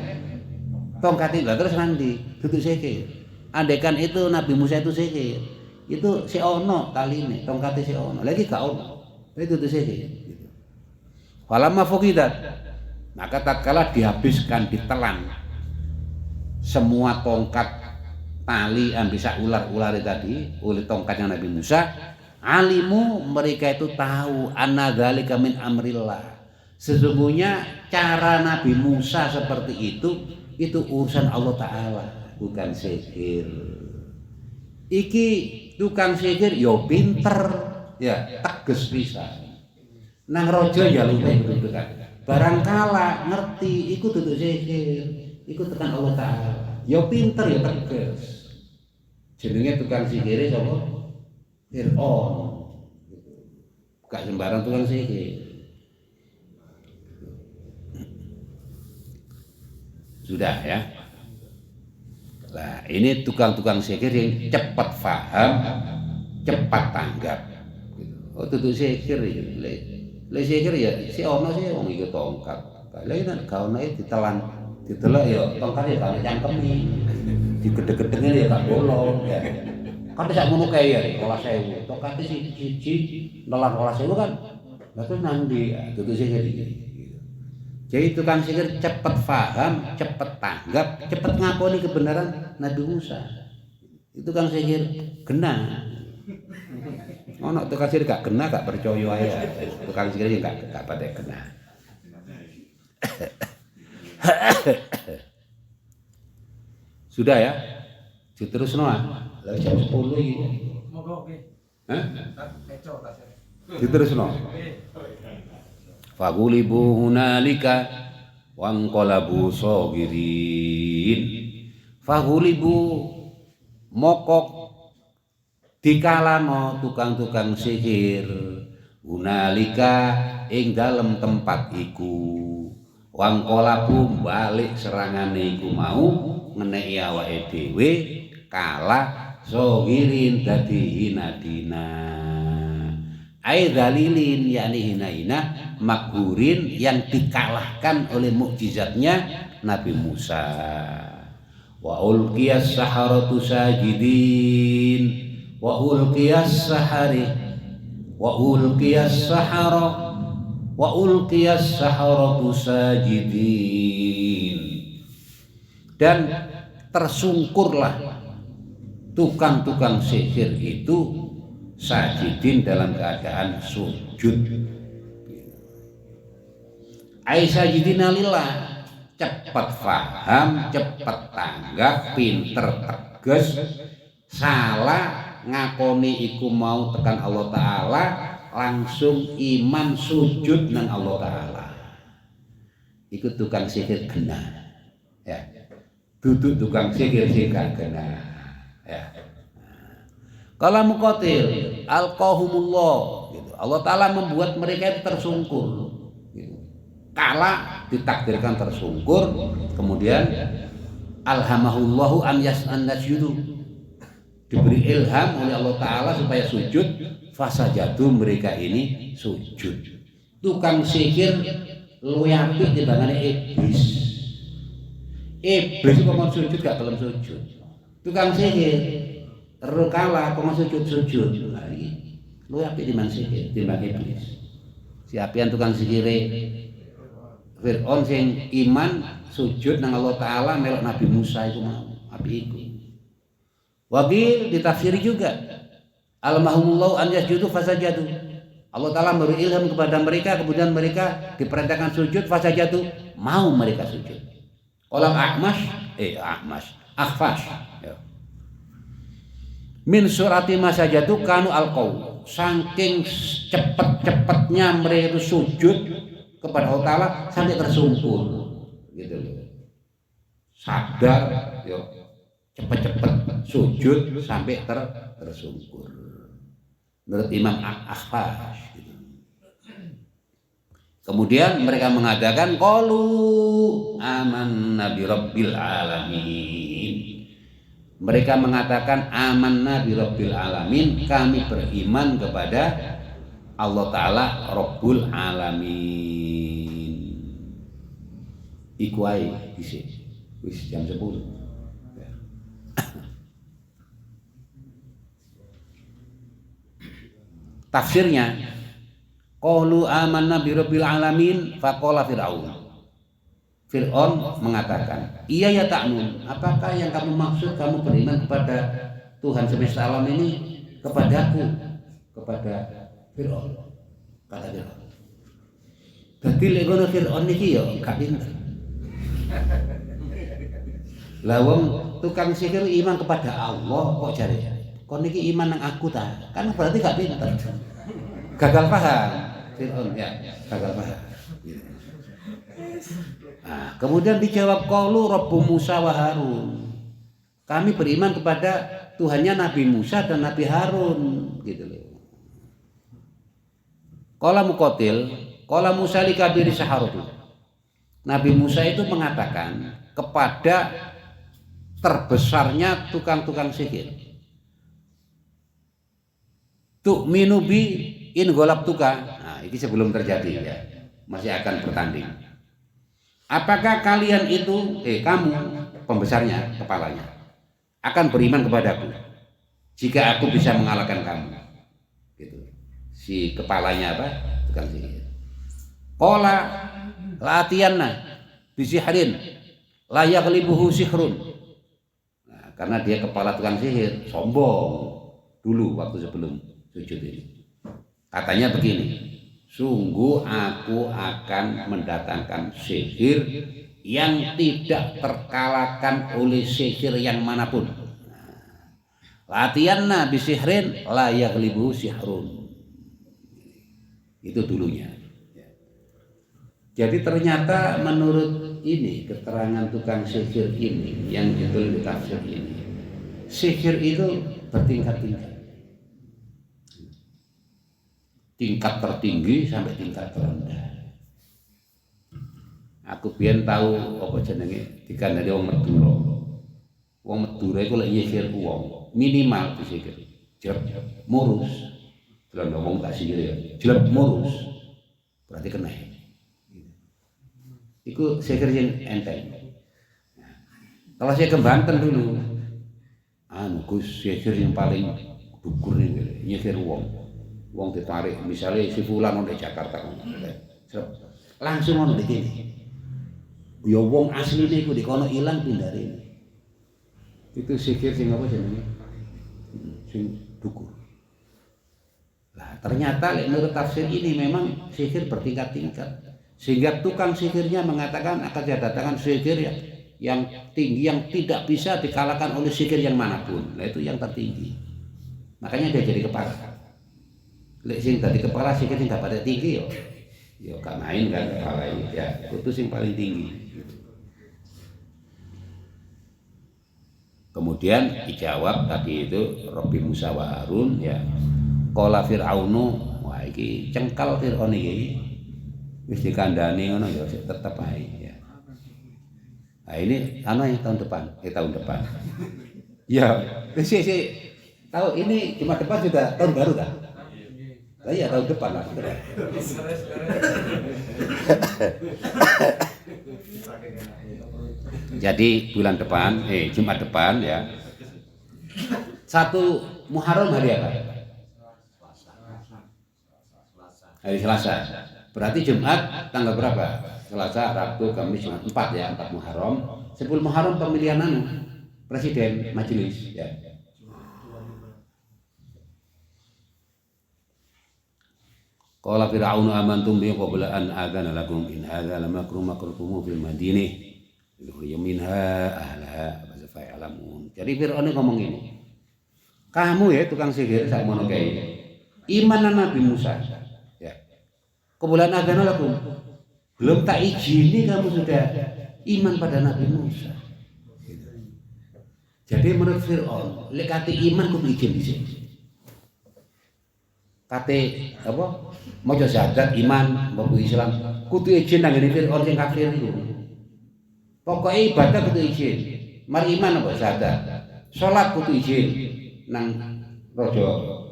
tongkat itu terus nanti duduk sihir. Andaikan itu Nabi Musa itu sihir, itu si ono tali ini, tongkatnya si ono, lagi gak ono, itu duduk sihir. Falamma fuqidat, maka tatkala dihabiskan, ditelan semua tongkat tali yang bisa ular-ular tadi oleh tongkatnya Nabi Musa, alimu mereka itu tahu anna dzalika min amrillah. Sesungguhnya cara Nabi Musa seperti itu urusan Allah Ta'ala, bukan sihir. Iki tukang sihir yo pinter, ya teges bisa. Nang rojo ya luwih kan. Barangkala ngerti iku duduk sihir, iku tekan Allah Ta'ala. Yo pinter ya teges. Jenenge tukang sihir sapa? Fir'aun. Gak sembarang tukang sihir. Sudah ya. Nah, ini tukang-tukang sihir yang cepat paham, cepat tanggap. Oh, tutup sihir ya. Le sihir ya si ono sih wong iki tongkat. Lah nek gak ono ditelan, ditelok ya tongkate gak cangkemi. Digedhe-gedhenge ya gak bolong ya. Kan sak ngono kae ya 12.000. Tongkate siji nelan 12.000 kan. Lah terus nang ndi tutup sihir iki. Jadi tukang sihir cepat paham, cepat tanggap, cepat ngakoni kebenaran Nabi Musa. Itu tukang sihir genah. Ono tukang sihir gak genah, gak percaya ae. Tukang sihir gak pada genah. Sudah ya? Diterusno ah. Lah jam 10 iki. Monggo nggih. Hah? Keco ta saya. Diterusno. Fagulibu hunalika wangqalabu sagirin. Fagulibu mokok dikalano tukang-tukang sihir hunalika ing dalem tempat iku. Wangqalabu balik serangane iku mau ngeneki awake dhewe kalah sagirin dadi hina-dina. Ai dalilin yakni hina-hina makhurin yang dikalahkan oleh mukjizatnya Nabi Musa. Wa ulqiyas saharatu sajidin wa ulqiyas sahari wa ulqiyas sahara wa ulqiyas saharatu sajidin. Dan tersungkurlah tukang-tukang sihir itu sajidin dalam keadaan sujud. Ai sajidina lillah, cepat faham, cepat tanggap, pinter tegas, salah ngakoni iku mau tekan Allah Ta'ala, langsung iman sujud nang Allah Ta'ala. Iku tukang sihir genah. Ya. Duduk tukang sihir sing gak genah. Ya. Kalau muqatil alqahumullah gitu. Allah Ta'ala membuat mereka itu tersungkur gitu. Kala ditakdirkan tersungkur, kemudian alhamahullahu an yasjudu, diberi ilham oleh Allah Ta'ala supaya sujud, fasajadu mereka ini sujud. Tukang sihir luwih apik timbangane iblis. Iblis kok mau sujud gak gelem sujud. Tukang sihir terus kalah kok sujud-sujud. Nah, Luwih apik timbang sihir, timbang iblis. Si apian tukang sihire Fir'aun sing iman sujud nang Allah Ta'ala melok Nabi Musa itu mau api iku. Wabil ditafsiri juga Almahumullahu an yasjudu fasajadu. Allah Ta'ala memberi ilham kepada mereka, kemudian mereka diperintahkan sujud fasajadu, mau mereka sujud. Olam Akhfash ya. Min surati masajadu kanu alqaw, saking cepet-cepetnya mereka sujud kepada Allah Ta'ala sampai tersungkur gitu loh. Sadar yo cepet-cepet sujud sampai tersungkur. Menurut Imam Akhfash gitu. Kemudian mereka mengatakan qalu amanna bi rabbil alamin. Mereka mengatakan amanna bi rabbil alamin, kami beriman kepada Allah Ta'ala Rabbul Alamin. Iku ae dhisik. Wis jam 10. Tafsirnya qalu amanna bi rabbil alamin faqala fir'aun. Fir'aun mengatakan, "Iya ya ta'mun, apakah yang kamu maksud kamu beriman kepada Tuhan semesta alam ini kepadaku, kepada Fir'aun?" Kata Fir'aun. Dadi lek ngono Fir'aun iki ya gak pinter. Lah wong tukang sihir iman kepada Allah kok jare kon niki iman nang aku ta? Kan berarti gak pinter. Gagal paham Fir'aun ya, gagal paham. Nah, kemudian dijawab qaulu Rabbu Musa wa Harun. Kami beriman kepada Tuhannya Nabi Musa dan Nabi Harun gitu loh. Qala Muqatil, qala Musa li kabiri saharatu. Nabi Musa itu mengatakan kepada terbesarnya tukang-tukang sihir. Tu'minu bi in golabtuka. Nah, ini sebelum terjadi ya. Masih akan bertanding. Apakah kalian itu, kamu pembesarnya, kepalanya, akan beriman kepadaku jika aku bisa mengalahkan kamu? Gitu. Si kepalanya apa? Tukang sihir. Qala latiyanna bisihrin la yaghlibuhu sihrun. Nah, karena dia kepala tukang sihir, sombong dulu waktu sebelum sujud ini. Katanya begini, sungguh aku akan mendatangkan sihir yang tidak terkalahkan oleh sihir yang manapun. Latihanna bisihrin la yaghlibu sihrun. Itu dulunya. Jadi ternyata menurut ini keterangan tukang sihir ini yang judul tafsir ini, sihir itu bertingkat-tingkat. Tingkat tertinggi sampai tingkat terendah. Aku biyen tahu apa jenenge dikandani wong Madura. Wong Madura iku lek nyihir wong minimal disihir jelek murus. Delok wong tak sihir ya, jelek murus. Berarti kena. Iku sihir yang enteng. Kalau saya ke Banten dulu, Gus sihir yang paling dukur nih nyihir wong ditarik, misalnya si Fulan di Jakarta, langsung ono di sini. Ya wong asli nih, di kono hilang pindahin. Itu sihir sing apa jenenge? Sing dukur. Nah ternyata menurut tafsir ini memang sihir bertingkat-tingkat, sehingga tukang sihirnya mengatakan akan datangkan sihir yang tinggi yang tidak bisa dikalahkan oleh sihir yang manapun. Nah itu yang tertinggi. Makanya dia jadi kepala. Lek sing dadi kepala sihir sing gak pada tinggi yo. Yo gak main kan kepala ini ya. Itu sing paling tinggi. Kemudian dijawab tadi itu Rabbi Musa wa Harun ya. Qala Fir'aunu, wah iki cengkal Fir'aun iki. Wis dikandani ngono ya tetep ae ya. Nah ini tahun depan. Ya, sih tahu ini Jumat depan sudah tahun baru kan? Lah iya tahun depan lah. Jadi bulan depan, Jumat depan ya. 1 Muharram hari apa? hari Selasa. Berarti Jumat tanggal berapa? Selasa, Rabu, Kamis, Jumat 4 ya, 4 Muharram. 10 Muharram pemilihan presiden majelis ya. Qala fir'aunu amantum bi qabla an adzana lakum in hadza lamakrum makrukum fil madinah minha ahlaha fasayalamun. Jadi Fir'aun ngomong ini. Kamu ya tukang sihir sak mono kae. Iman Nabi Musa. Ya. Qabla an adzana lakum. Belum tak izini kamu sudah iman pada Nabi Musa. Jadi menurut Fir'aun, lek kate iman kudu izin dhisik. Kate apa? Maca syahadat iman mlebu Islam kudu izin nang ngene Fir'aun sing kafir iku. Pokoke ibadah kudu izin. Mari iman apa syahadat. Salat kudu izin nang raja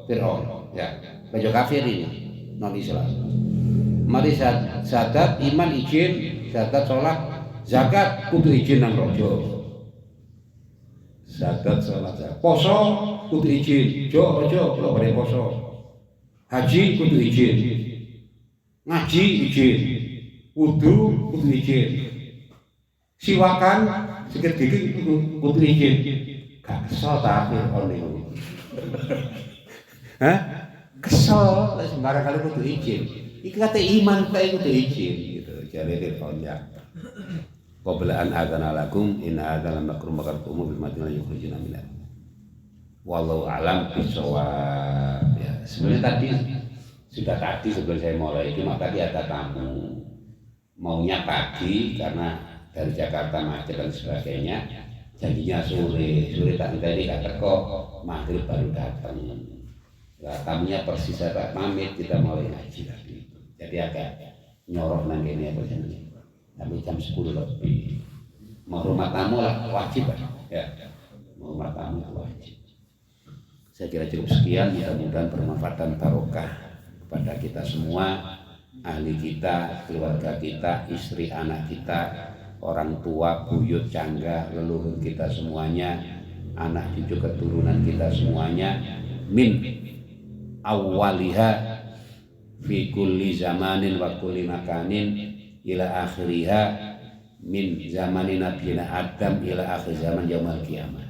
Fir'aun ya. Raja kafir ini non Islam. Mari syahadat iman izin, syahadat salat, zakat kudu izin nang raja. Syahadat salat, poso kudu izin. Jo raja kula bare poso. Haji kudu izin, ngaji izin, wudu kudu izin, siwakan sikit gigi kudu izin. Gak kesel tapi ono. Hah? Kesel sembarang kali kudu izin. Iki kate iman kae kudu izin gitu. Jare Fir'aun ya. Qabla an adzana lakum in adzal makrum makartum bil madinah yukhrijuna minha. Wallahu alam bisawab. Ya, sebenarnya tadi sebelum saya mulai cuma tadi ada tamu maunya pagi karena dari Jakarta macet dan sebagainya, janjinya sore tak tadi gak teko, maghrib baru datang. Nah, tamunya persis saya pamit kita mulai ngaji tadi. Jadi agak nyorok nang kene apa jenenge. Tapi jam 10 lebih. Mau rumah tamu lah wajib ya. Mau rumah tamu itu wajib. Saya kira cukup sekian, mudah-mudahan bermanfaat dan barokah kepada kita semua, ahli kita, keluarga kita, istri anak kita, orang tua, buyut, cangga, leluhur kita semuanya, anak cucu keturunan kita semuanya, min awwaliha fi kulli zamanin wa kulli makanin ila akhiriha min zamanin nabiyina Adam ila akhir zaman yaumil qiyamah.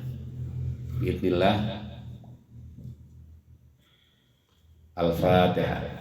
Bismillah. Al-Fatihah.